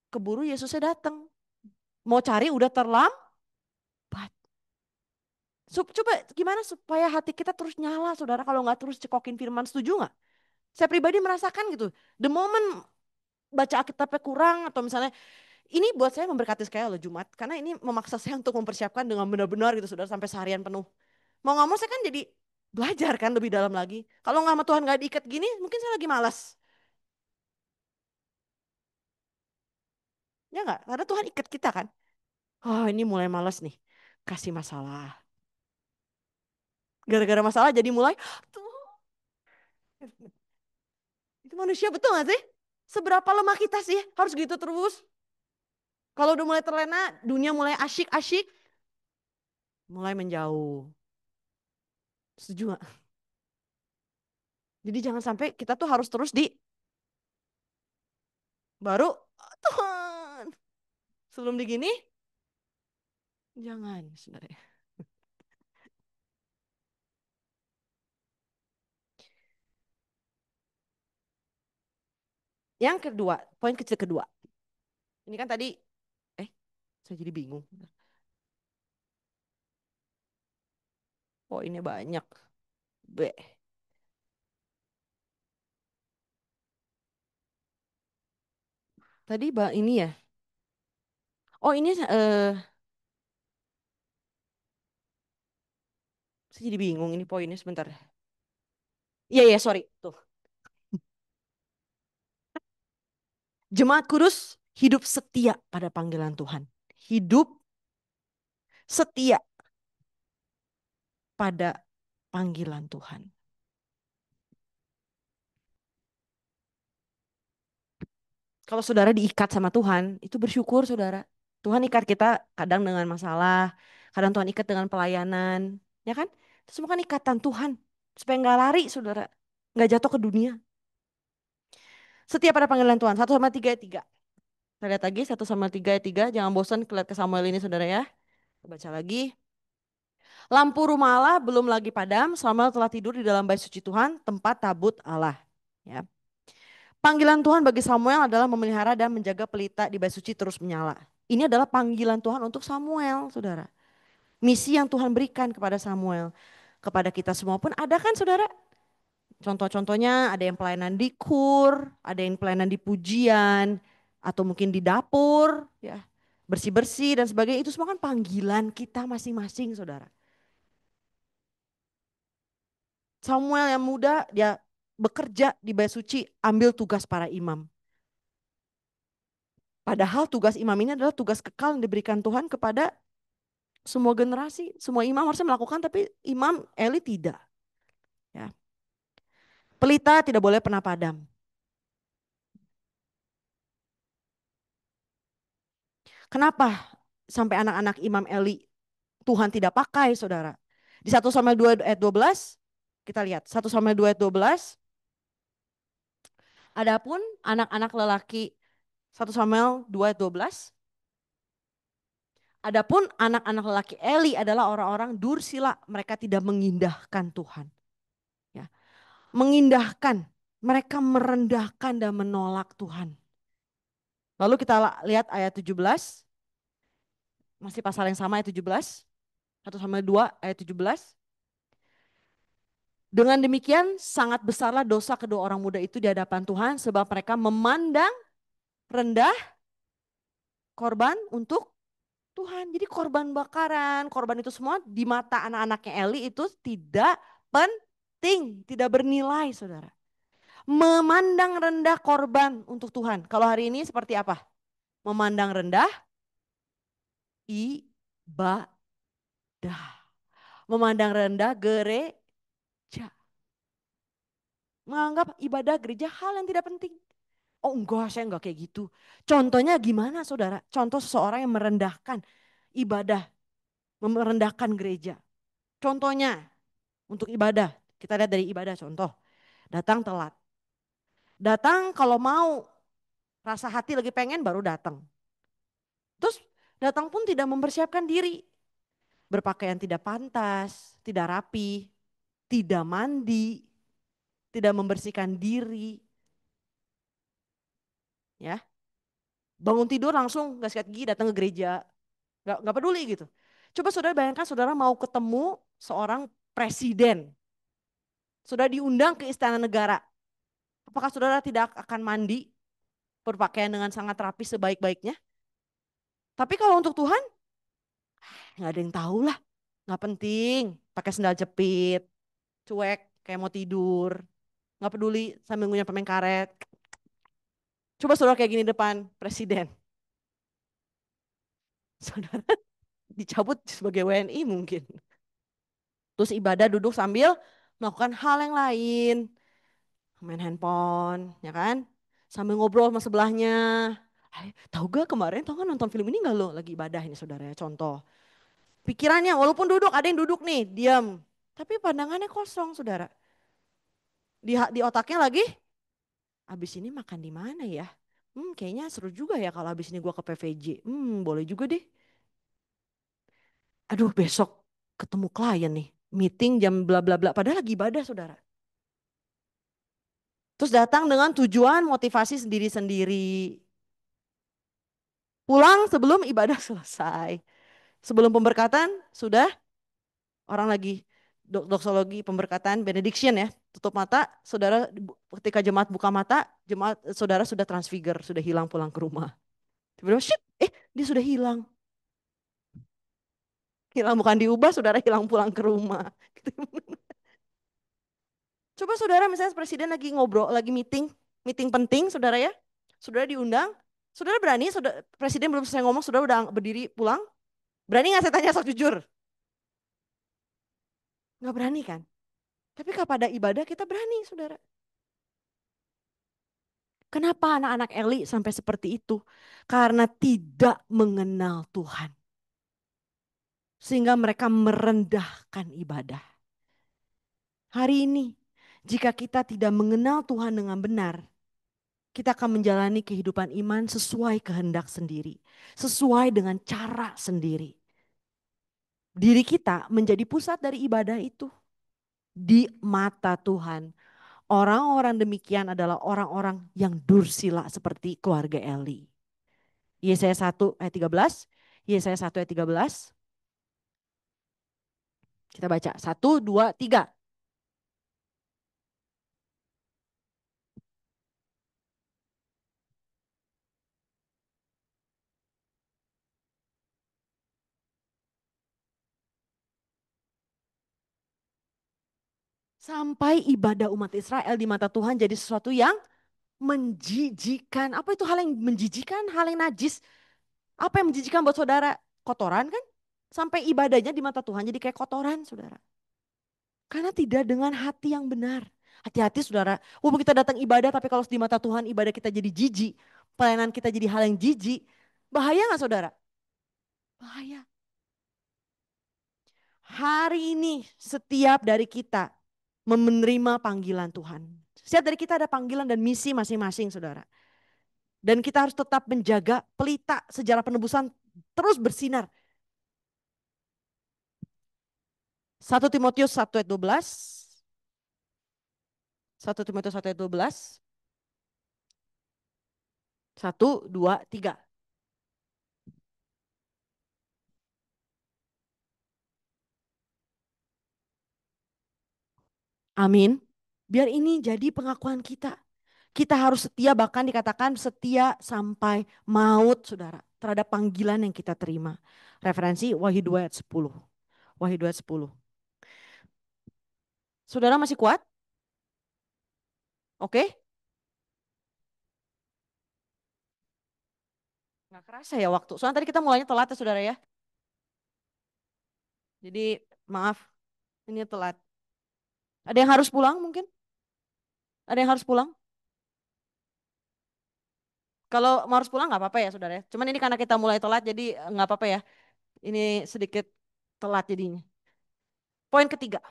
Keburu Yesusnya datang. Mau cari udah terlambat. Coba gimana supaya hati kita terus nyala saudara kalau nggak terus cekokin firman, setuju nggak? Saya pribadi merasakan gitu. The moment baca Alkitabnya kurang atau misalnya ini buat saya memberkati sekali loh Jumat. Karena ini memaksa saya untuk mempersiapkan dengan benar-benar gitu saudara sampai seharian penuh. Mau nggak mau saya kan jadi belajar kan lebih dalam lagi. Kalau nggak sama Tuhan nggak diikat gini mungkin saya lagi malas. Ya nggak? Karena Tuhan ikat kita kan. Oh ini mulai malas nih. Kasih masalah. Gara-gara masalah jadi mulai. Tuh, itu manusia betul gak sih? Seberapa lemah kita sih harus gitu terus. Kalau udah mulai terlena, dunia mulai asyik-asyik, mulai menjauh. Setuju gak? Jadi jangan sampai kita tuh harus terus di baru Tuhan. Sebelum di gini, jangan sebenarnya. Yang kedua, poin kecil kedua. Ini kan tadi, eh saya jadi bingung. Poinnya banyak. Be. Tadi ini ya. Oh ini saya jadi bingung ini poinnya sebentar. Iya ya sorry. Tuh. Jemaat kudus hidup setia pada panggilan Tuhan. Hidup setia pada panggilan Tuhan. Kalau saudara diikat sama Tuhan, itu bersyukur saudara. Tuhan ikat kita kadang dengan masalah, kadang Tuhan ikat dengan pelayanan, ya kan? Itu semua kan ikatan Tuhan. Supaya nggak lari saudara, nggak jatuh ke dunia. Setia pada panggilan Tuhan, 1 Samuel 3 ayat 3. Kita lihat lagi 1 Samuel 3 ayat 3. Jangan bosan lihat ke Samuel ini saudara ya. Kita baca lagi. Lampu rumah Allah belum lagi padam, Samuel telah tidur di dalam bait suci Tuhan, tempat tabut Allah. Ya. Panggilan Tuhan bagi Samuel adalah memelihara dan menjaga pelita di bait suci terus menyala. Ini adalah panggilan Tuhan untuk Samuel, saudara. Misi yang Tuhan berikan kepada Samuel. Kepada kita semua pun ada kan saudara? Contoh-contohnya ada yang pelayanan di kur, ada yang pelayanan di pujian, atau mungkin di dapur, ya bersih-bersih dan sebagainya. Itu semua kan panggilan kita masing-masing saudara. Samuel yang muda dia bekerja di bait suci ambil tugas para imam. Padahal tugas imam ini adalah tugas kekal yang diberikan Tuhan kepada semua generasi. Semua imam harusnya melakukan tapi imam Eli tidak. Ya. Pelita tidak boleh pernah padam. Kenapa sampai anak-anak imam Eli Tuhan tidak pakai saudara. Di 1 Samuel 2 ayat 12 kita lihat 1 Samuel 2 ayat 12. Adapun anak-anak lelaki 1 Samuel 2 ayat 12. Adapun anak-anak lelaki Eli adalah orang-orang dursila, mereka tidak mengindahkan Tuhan. Ya, mengindahkan, mereka merendahkan dan menolak Tuhan. Lalu kita lihat ayat 17, masih pasal yang sama ayat 17, 1-2 ayat 17. Dengan demikian sangat besarlah dosa kedua orang muda itu di hadapan Tuhan sebab mereka memandang rendah korban untuk Tuhan. Jadi korban bakaran, korban itu semua di mata anak-anaknya Eli itu tidak penting, tidak bernilai saudara. Memandang rendah korban untuk Tuhan. Kalau hari ini seperti apa? Memandang rendah ibadah. Memandang rendah gereja. Menganggap ibadah gereja hal yang tidak penting. Oh enggak, saya enggak kayak gitu. Contohnya gimana saudara? Contoh seseorang yang merendahkan ibadah, merendahkan gereja. Contohnya untuk ibadah, kita lihat dari ibadah contoh. Datang telat. Datang kalau mau, rasa hati lagi pengen baru datang. Terus datang pun tidak mempersiapkan diri. Berpakaian tidak pantas, tidak rapi, tidak mandi, tidak membersihkan diri. Ya, bangun tidur langsung gak sikat gigi datang ke gereja. Gak peduli gitu. Coba saudara bayangkan saudara mau ketemu seorang presiden. Saudara diundang ke istana negara. Apakah saudara tidak akan mandi, berpakaian dengan sangat rapi sebaik-baiknya? Tapi kalau untuk Tuhan, nggak ada yang tahu lah. Nggak penting, pakai sendal jepit, cuek, kayak mau tidur. Nggak peduli sambil ngunyah permen karet. Coba saudara kayak gini depan presiden. Saudara dicabut sebagai WNI mungkin. Terus ibadah duduk sambil melakukan hal yang lain. Main handphone, ya kan? Sambil ngobrol sama sebelahnya. Tahu gak kemarin, tahu kan nonton film ini gak lo? Lagi ibadah ini saudara ya, contoh. Pikirannya walaupun duduk, ada yang duduk nih, diam. Tapi pandangannya kosong saudara. Di otaknya lagi, abis ini makan di mana ya? Kayaknya seru juga ya kalau abis ini gua ke PVJ. Boleh juga deh. Aduh besok ketemu klien nih. Meeting jam bla bla bla. Padahal lagi ibadah saudara. Terus datang dengan tujuan motivasi sendiri-sendiri. Pulang sebelum ibadah selesai. Sebelum pemberkatan sudah orang lagi doksologi pemberkatan benediction ya. Tutup mata, saudara ketika jemaat buka mata, jemaat saudara sudah transfigure, sudah hilang pulang ke rumah. Tiba-tiba shit, dia sudah hilang. Hilang bukan diubah, saudara hilang pulang ke rumah. Coba saudara misalnya presiden lagi ngobrol, lagi meeting penting saudara ya. Saudara diundang, saudara berani, saudara, presiden belum selesai ngomong, saudara udah berdiri pulang. Berani gak saya tanya sok jujur? Gak berani kan? Tapi kepada ibadah kita berani saudara. Kenapa anak-anak Eli sampai seperti itu? Karena tidak mengenal Tuhan. Sehingga mereka merendahkan ibadah. Hari ini, jika kita tidak mengenal Tuhan dengan benar, kita akan menjalani kehidupan iman sesuai kehendak sendiri. Sesuai dengan cara sendiri. Diri kita menjadi pusat dari ibadah itu. Di mata Tuhan. Orang-orang demikian adalah orang-orang yang dursila seperti keluarga Eli. Yesaya 1 ayat 13. Yesaya 1 ayat 13. Kita baca 1, 2, 3. Sampai ibadah umat Israel di mata Tuhan jadi sesuatu yang menjijikan. Apa itu hal yang menjijikan? Hal yang najis. Apa yang menjijikan buat saudara? Kotoran kan? Sampai ibadahnya di mata Tuhan jadi kayak kotoran saudara. Karena tidak dengan hati yang benar. Hati-hati saudara. Walaupun kita datang ibadah tapi kalau di mata Tuhan ibadah kita jadi jijik. Pelayanan kita jadi hal yang jijik. Bahaya gak saudara? Bahaya. Hari ini setiap dari kita menerima panggilan Tuhan. Setiap dari kita ada panggilan dan misi masing-masing saudara. Dan kita harus tetap menjaga pelita sejarah penebusan terus bersinar. 1 Timotius 1 ayat 12. 1 Timotius 1 ayat 12. Satu, dua, tiga. Amin. Biar ini jadi pengakuan kita. Kita harus setia, bahkan dikatakan setia sampai maut, saudara. Terhadap panggilan yang kita terima. Referensi Wahyu 2 ayat 10. Wahyu 2 ayat 10. Saudara masih kuat? Oke? Nggak kerasa ya waktu. Soalnya tadi kita mulainya telat ya saudara ya. Jadi maaf, ini telat. Ada yang harus pulang mungkin? Ada yang harus pulang? Kalau mau harus pulang nggak apa-apa ya saudara ya. Cuman ini karena kita mulai telat jadi nggak apa-apa ya. Ini sedikit telat jadinya. Poin ketiga.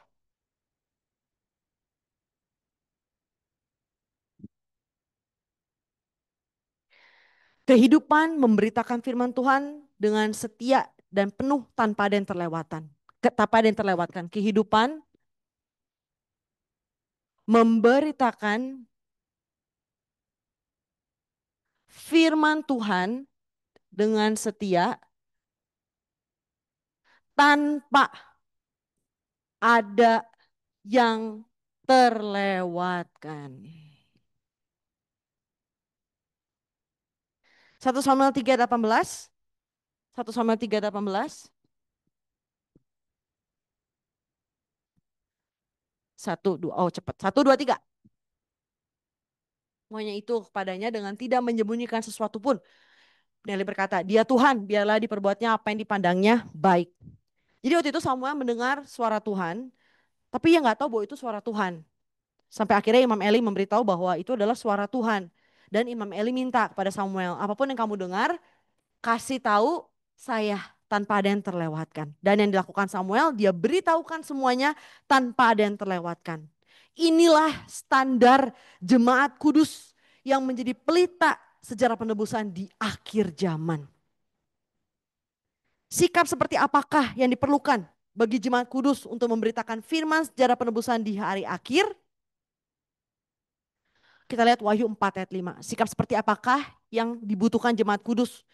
Kehidupan memberitakan firman Tuhan dengan setia dan penuh tanpa ada yang terlewatan. Tanpa ada yang terlewatkan. Kehidupan memberitakan firman Tuhan dengan setia tanpa ada yang terlewatkan. 1 Samuel 3 ayat 18. 1 Samuel 3 ayat 18. Satu, dua, oh cepat. Satu, dua, tiga. Semuanya itu kepadanya dengan tidak menyembunyikan sesuatu pun. Nelly berkata, dia Tuhan, biarlah diperbuatnya apa yang dipandangnya baik. Jadi waktu itu Samuel mendengar suara Tuhan, tapi ia nggak tahu bahwa itu suara Tuhan. Sampai akhirnya Imam Eli memberitahu bahwa itu adalah suara Tuhan. Dan Imam Eli minta kepada Samuel, apapun yang kamu dengar, kasih tahu saya tanpa ada yang terlewatkan. Dan yang dilakukan Samuel, dia beritahukan semuanya tanpa ada yang terlewatkan. Inilah standar jemaat kudus yang menjadi pelita sejarah penebusan di akhir zaman. Sikap seperti apakah yang diperlukan bagi jemaat kudus untuk memberitakan firman sejarah penebusan di hari akhir? Kita lihat Wahyu 4 ayat 5. Sikap seperti apakah yang dibutuhkan jemaat kudus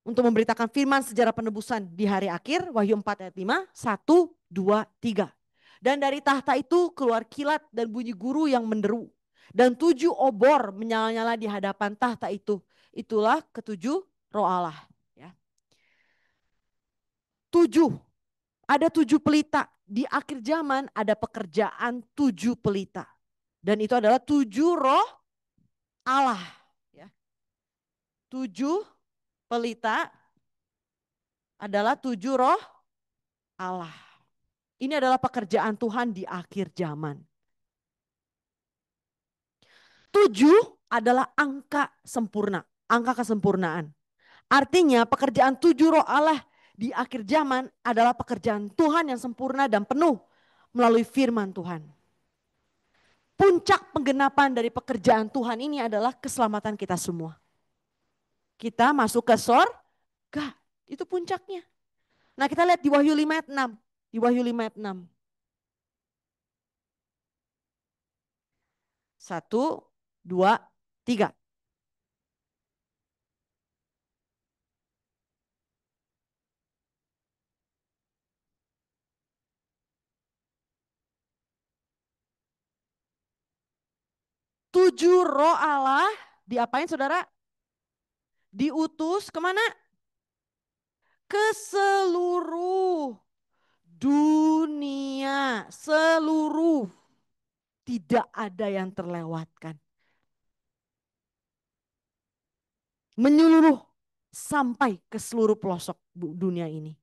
untuk memberitakan firman sejarah penebusan di hari akhir? Wahyu 4 ayat 5. 1, 2, 3. Dan dari tahta itu keluar kilat dan bunyi guru yang menderu. Dan 7 obor menyala-nyala di hadapan tahta itu. Itulah ketujuh roh Allah. Ya. 7. Ada 7 pelita. Di akhir zaman ada pekerjaan 7 pelita. Dan itu adalah 7 roh Allah. Ya. 7 pelita adalah 7 roh Allah. Ini adalah pekerjaan Tuhan di akhir zaman. 7 adalah angka sempurna, angka kesempurnaan. Artinya pekerjaan 7 roh Allah di akhir zaman adalah pekerjaan Tuhan yang sempurna dan penuh melalui firman Tuhan. Puncak penggenapan dari pekerjaan Tuhan ini adalah keselamatan kita semua. Kita masuk ke sorga, itu puncaknya. Nah kita lihat di Wahyu 5 ayat 6. Di Wahyu 5 ayat 6. 1, 2, 3. 7 roh Allah diapain saudara? Diutus kemana? Ke seluruh dunia. Seluruh. Tidak ada yang terlewatkan. Menyeluruh sampai ke seluruh pelosok dunia ini.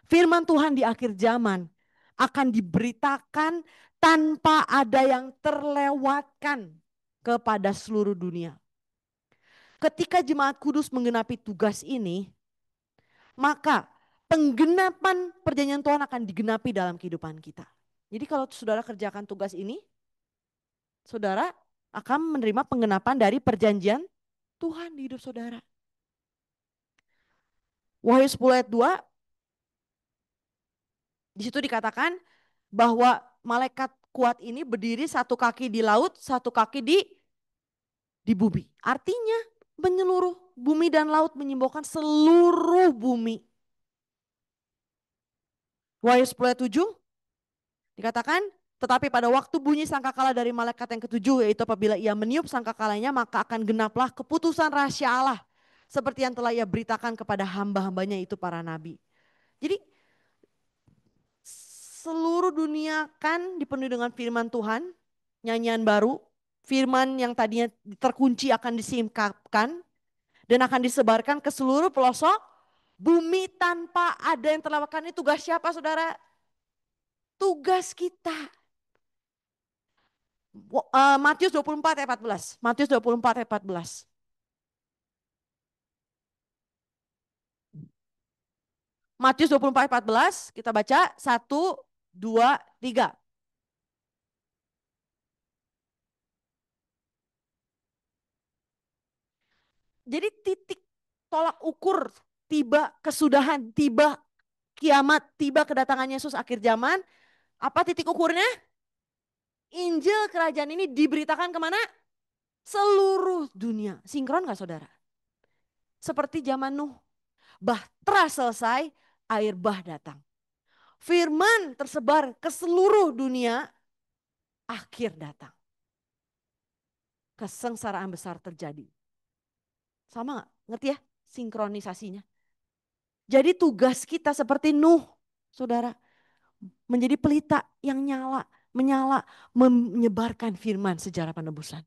Firman Tuhan di akhir zaman akan diberitakan tanpa ada yang terlewatkan kepada seluruh dunia. Ketika jemaat kudus menggenapi tugas ini, maka penggenapan perjanjian Tuhan akan digenapi dalam kehidupan kita. Jadi kalau saudara kerjakan tugas ini, saudara akan menerima penggenapan dari perjanjian Tuhan di hidup saudara. Wahyu 10 ayat 2, Di situ dikatakan bahwa malaikat kuat ini berdiri satu kaki di laut, satu kaki di bumi. Artinya menyeluruh bumi dan laut, menyembuhkan seluruh bumi. Wahyu 10 ayat 7 dikatakan, tetapi pada waktu bunyi sangkakala dari malaikat yang ketujuh, yaitu apabila ia meniup sangkakalanya, maka akan genaplah keputusan rahasia Allah, seperti yang telah ia beritakan kepada hamba-hambanya itu para nabi. Jadi seluruh dunia kan dipenuhi dengan firman Tuhan, nyanyian baru, firman yang tadinya terkunci akan disingkapkan dan akan disebarkan ke seluruh pelosok bumi tanpa ada yang terlewatkan. Ini tugas siapa saudara? Tugas kita. Matius 24 ayat 14. Matius 24 ayat 14. Matius 24 ayat 14, kita baca 1, 2, 3. Jadi titik tolak ukur tiba kesudahan, tiba kiamat, tiba kedatangan Yesus akhir zaman. Apa titik ukurnya? Injil kerajaan ini diberitakan kemana? Seluruh dunia. Sinkron gak saudara? Seperti zaman Nuh. Bahtera selesai, air bah datang. Firman tersebar ke seluruh dunia, akhir datang. Kesengsaraan besar terjadi. Sama gak? Ngerti ya? Sinkronisasinya. Jadi tugas kita seperti Nuh, saudara. Menjadi pelita yang menyala, menyebarkan firman sejarah penebusan.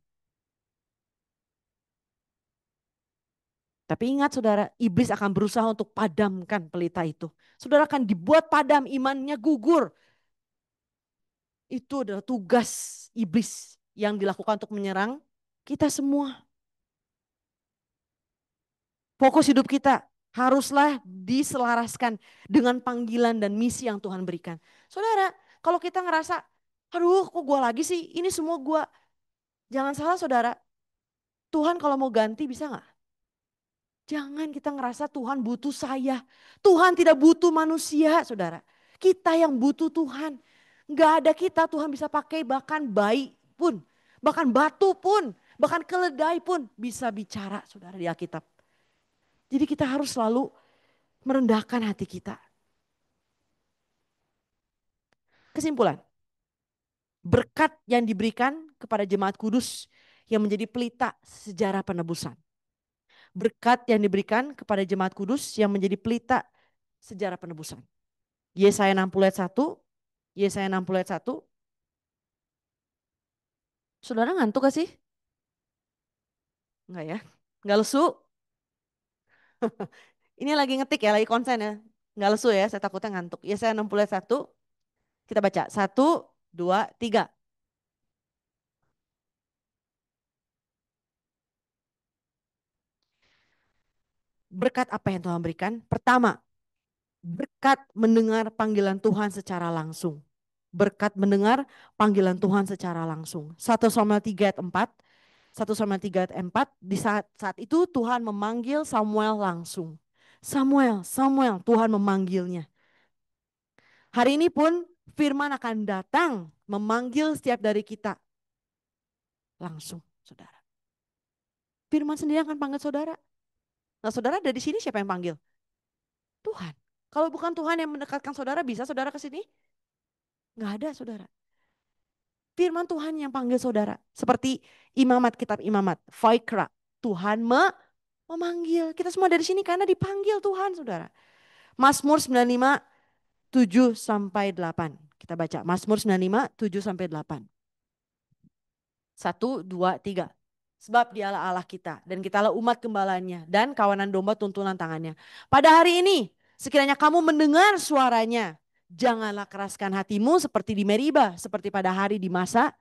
Tapi ingat saudara, iblis akan berusaha untuk padamkan pelita itu. Saudara akan dibuat padam, imannya gugur. Itu adalah tugas iblis yang dilakukan untuk menyerang kita semua. Fokus hidup kita haruslah diselaraskan dengan panggilan dan misi yang Tuhan berikan. Saudara, kalau kita ngerasa, aduh kok gue lagi sih, ini semua gue. Jangan salah saudara, Tuhan kalau mau ganti bisa gak? Jangan kita ngerasa Tuhan butuh saya. Tuhan tidak butuh manusia saudara. Kita yang butuh Tuhan. Gak ada kita Tuhan bisa pakai, bahkan bayi pun. Bahkan batu pun. Bahkan keledai pun bisa bicara saudara di Alkitab. Jadi kita harus selalu merendahkan hati kita. Kesimpulan, berkat yang diberikan kepada jemaat kudus yang menjadi pelita sejarah penebusan. Berkat yang diberikan kepada jemaat kudus yang menjadi pelita sejarah penebusan. Yesaya 60 ayat 1, Yesaya 60 ayat 1. Saudara ngantuk gak sih? Enggak ya? Enggak lesu? Ini lagi ngetik ya, lagi konsen ya. Enggak lesu ya, saya takutnya ngantuk. Yesaya 60 ayat 1, kita baca. 1, 2, 3. Berkat apa yang Tuhan berikan? Pertama, berkat mendengar panggilan Tuhan secara langsung. Berkat mendengar panggilan Tuhan secara langsung. 1 Samuel 3 ayat 4. 1 Samuel 3 ayat 4. Di saat itu Tuhan memanggil Samuel langsung. Samuel, Samuel, Tuhan memanggilnya. Hari ini pun firman akan datang memanggil setiap dari kita. Langsung, saudara. Firman sendiri akan panggil saudara. Nah saudara dari sini siapa yang panggil? Tuhan. Kalau bukan Tuhan yang mendekatkan saudara, bisa saudara ke sini? Nggak ada saudara. Firman Tuhan yang panggil saudara. Seperti imamat, kitab imamat. Vaikra. Tuhan memanggil. Kita semua dari sini karena dipanggil Tuhan saudara. Mazmur 95, 7-8. Kita baca. Mazmur 95, 7-8. 1, 2, 3. Sebab dialah Allah kita dan kitalah umat gembalanya dan kawanan domba tuntunan tangannya. Pada hari ini sekiranya kamu mendengar suaranya, janganlah keraskan hatimu seperti di Meriba, seperti pada hari di masa.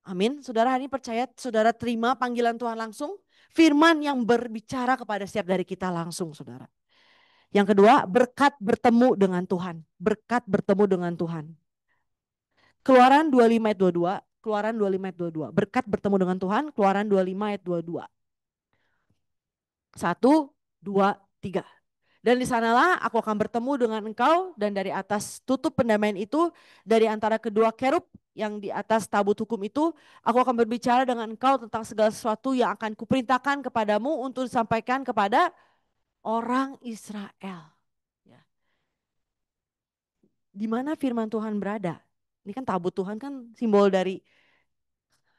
Amin. Saudara hari ini percaya saudara terima panggilan Tuhan langsung. Firman yang berbicara kepada setiap dari kita langsung saudara. Yang kedua, berkat bertemu dengan Tuhan. Berkat bertemu dengan Tuhan. Keluaran 25 ayat 22. Keluaran 25 ayat 22. Berkat bertemu dengan Tuhan. Keluaran 25 ayat 22. 1, 2, 3. Dan di sanalah aku akan bertemu dengan engkau dan dari atas tutup pendamaian itu dari antara kedua kerub yang di atas tabut hukum itu aku akan berbicara dengan engkau tentang segala sesuatu yang akan kuperintahkan kepadamu untuk disampaikan kepada orang Israel. Ya. Di mana firman Tuhan berada? Ini kan tabut Tuhan kan simbol dari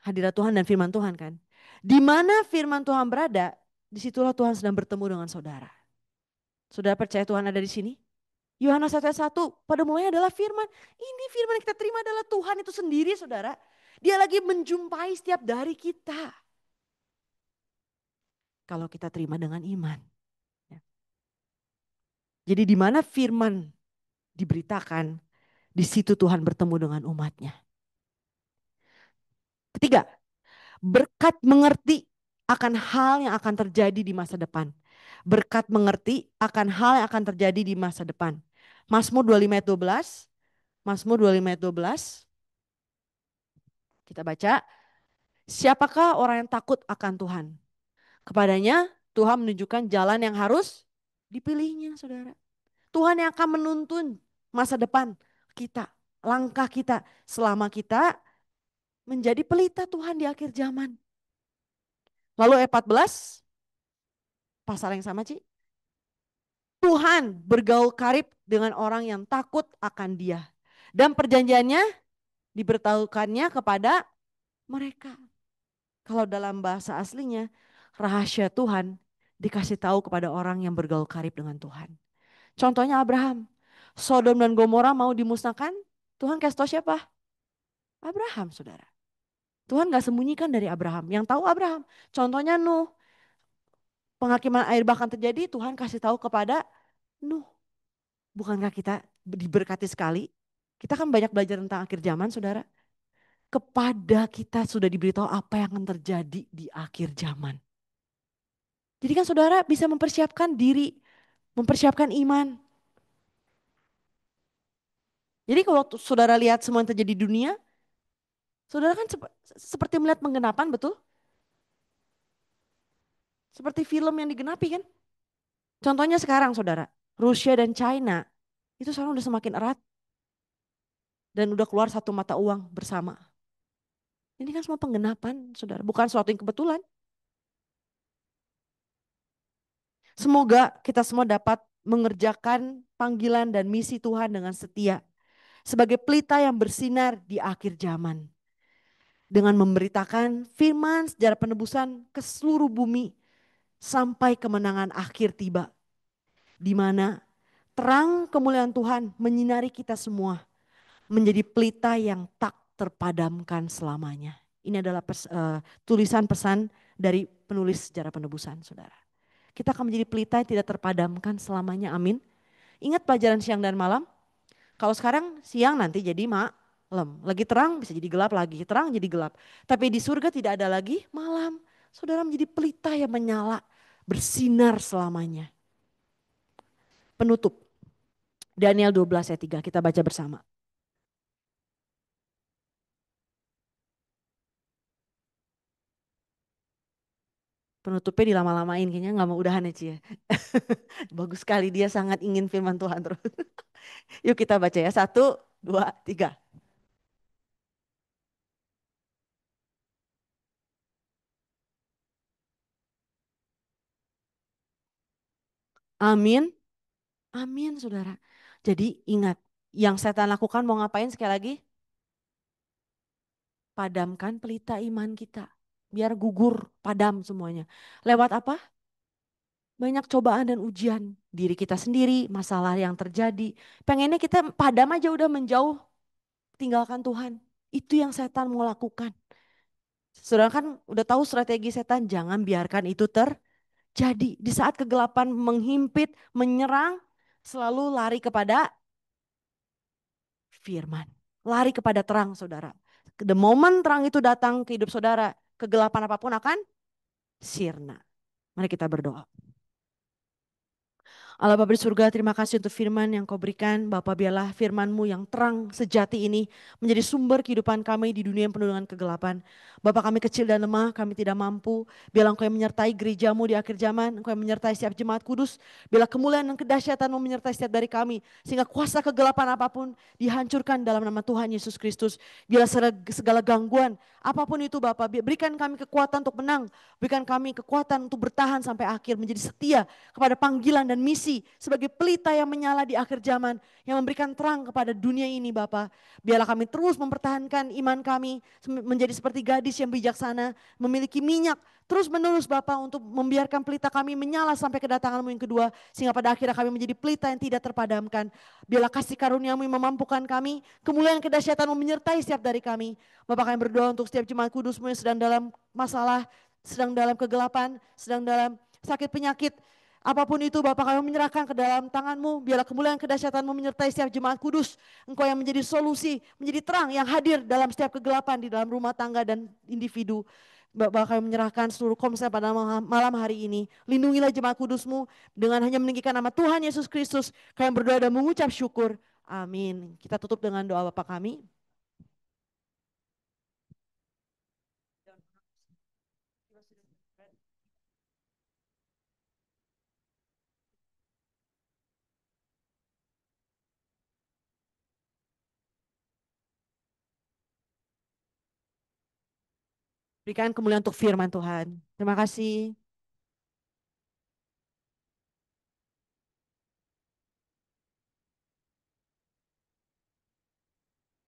hadirat Tuhan dan firman Tuhan kan. Di mana firman Tuhan berada, disitulah Tuhan sedang bertemu dengan saudara. Saudara percaya Tuhan ada di sini? Yohanes 1 ayat 1, pada mulanya adalah firman. Ini firman yang kita terima adalah Tuhan itu sendiri saudara. Dia lagi menjumpai setiap dari kita. Kalau kita terima dengan iman. Ya. Jadi di mana firman diberitakan, di situ Tuhan bertemu dengan umatnya. Ketiga, berkat mengerti akan hal yang akan terjadi di masa depan. Berkat mengerti akan hal yang akan terjadi di masa depan. Mazmur 25 ayat 12. Mazmur 25 ayat 12. Kita baca. Siapakah orang yang takut akan Tuhan? Kepadanya Tuhan menunjukkan jalan yang harus dipilihnya saudara. Tuhan yang akan menuntun masa depan kita. Langkah kita selama kita menjadi pelita Tuhan di akhir zaman. Lalu ayat 14, pasal yang sama Ci. Tuhan bergaul karib dengan orang yang takut akan dia. Dan perjanjiannya diberitahukannya kepada mereka. Kalau dalam bahasa aslinya, rahasia Tuhan dikasih tahu kepada orang yang bergaul karib dengan Tuhan. Contohnya Abraham. Sodom dan Gomora mau dimusnahkan, Tuhan kasih tahu siapa? Abraham, saudara. Tuhan gak sembunyikan dari Abraham. Yang tahu Abraham. Contohnya Nuh. Penghakiman air bahkan terjadi, Tuhan kasih tahu kepada Nuh. Bukankah kita diberkati sekali? Kita kan banyak belajar tentang akhir zaman, saudara. Kepada kita sudah diberitahu apa yang akan terjadi di akhir zaman. Jadi kan saudara bisa mempersiapkan diri, mempersiapkan iman. Jadi kalau saudara lihat semua yang terjadi di dunia, saudara kan seperti melihat penggenapan, betul? Seperti film yang digenapi kan? Contohnya sekarang saudara, Rusia dan China itu sekarang udah semakin erat dan udah keluar satu mata uang bersama. Ini kan semua penggenapan saudara, bukan suatu yang kebetulan. Semoga kita semua dapat mengerjakan panggilan dan misi Tuhan dengan setia. Sebagai pelita yang bersinar di akhir zaman. Dengan memberitakan firman sejarah penebusan ke seluruh bumi. Sampai kemenangan akhir tiba. Di mana terang kemuliaan Tuhan menyinari kita semua. Menjadi pelita yang tak terpadamkan selamanya. Ini adalah tulisan pesan dari penulis sejarah penebusan saudara. Kita akan menjadi pelita yang tidak terpadamkan selamanya, amin. Ingat pelajaran siang dan malam? Kalau sekarang siang nanti jadi malam. Lagi terang bisa jadi gelap lagi, terang jadi gelap. Tapi di surga tidak ada lagi malam. Saudara menjadi pelita yang menyala, bersinar selamanya. Penutup. Daniel 12 ayat 3 kita baca bersama. Penutupnya dilama-lamain kayaknya nggak mau udahan ya Ci ya. Bagus sekali dia sangat ingin firman Tuhan terus. Yuk kita baca ya. Satu, dua, tiga. Amin. Amin saudara. Jadi ingat yang setan lakukan mau ngapain sekali lagi? Padamkan pelita iman kita. Biar gugur, padam semuanya. Lewat apa? Banyak cobaan dan ujian. Diri kita sendiri, masalah yang terjadi. Pengennya kita padam aja udah menjauh. Tinggalkan Tuhan. Itu yang setan mau lakukan. Saudara kan udah tahu strategi setan. Jangan biarkan itu terjadi. Di saat kegelapan menghimpit, menyerang. Selalu lari kepada firman. Lari kepada terang saudara. The moment terang itu datang ke hidup saudara. Kegelapan apapun akan sirna. Mari kita berdoa. Allah Bapa di surga, terima kasih untuk firman yang kau berikan. Bapa, biarlah firman-Mu yang terang sejati ini menjadi sumber kehidupan kami di dunia yang penuh dengan kegelapan. Bapa, kami kecil dan lemah, kami tidak mampu. Biarlah Engkau yang menyertai gereja-Mu di akhir zaman, Engkau yang menyertai setiap jemaat kudus. Biarlah kemuliaan dan kedahsyatan-Mu menyertai setiap dari kami. Sehingga kuasa kegelapan apapun dihancurkan dalam nama Tuhan Yesus Kristus. Biarlah segala gangguan, apapun itu Bapa, berikan kami kekuatan untuk menang. Berikan kami kekuatan untuk bertahan sampai akhir, menjadi setia kepada panggilan dan misi sebagai pelita yang menyala di akhir zaman yang memberikan terang kepada dunia ini Bapa. Biarlah kami terus mempertahankan iman kami menjadi seperti gadis yang bijaksana, memiliki minyak terus menerus Bapa untuk membiarkan pelita kami menyala sampai kedatangan-Mu yang kedua sehingga pada akhirnya kami menjadi pelita yang tidak terpadamkan. Biarlah kasih karunia-Mu yang memampukan kami, kemuliaan kedahsyatan-Mu menyertai setiap dari kami. Bapak, kami berdoa untuk setiap jemaat kudus-Mu yang sedang dalam masalah, sedang dalam kegelapan, sedang dalam sakit penyakit. Apapun itu Bapak, kami menyerahkan ke dalam tangan-Mu. Biarlah kemuliaan kedahsyatan-Mu menyertai setiap jemaat kudus. Engkau yang menjadi solusi, menjadi terang yang hadir dalam setiap kegelapan di dalam rumah tangga dan individu. Bapak, kami menyerahkan seluruh komsel pada malam hari ini. Lindungilah jemaat kudus-Mu dengan hanya meninggikan nama Tuhan Yesus Kristus. Kami berdoa dan mengucap syukur. Amin. Kita tutup dengan doa Bapak kami. Berikan kemuliaan untuk firman Tuhan. Terima kasih.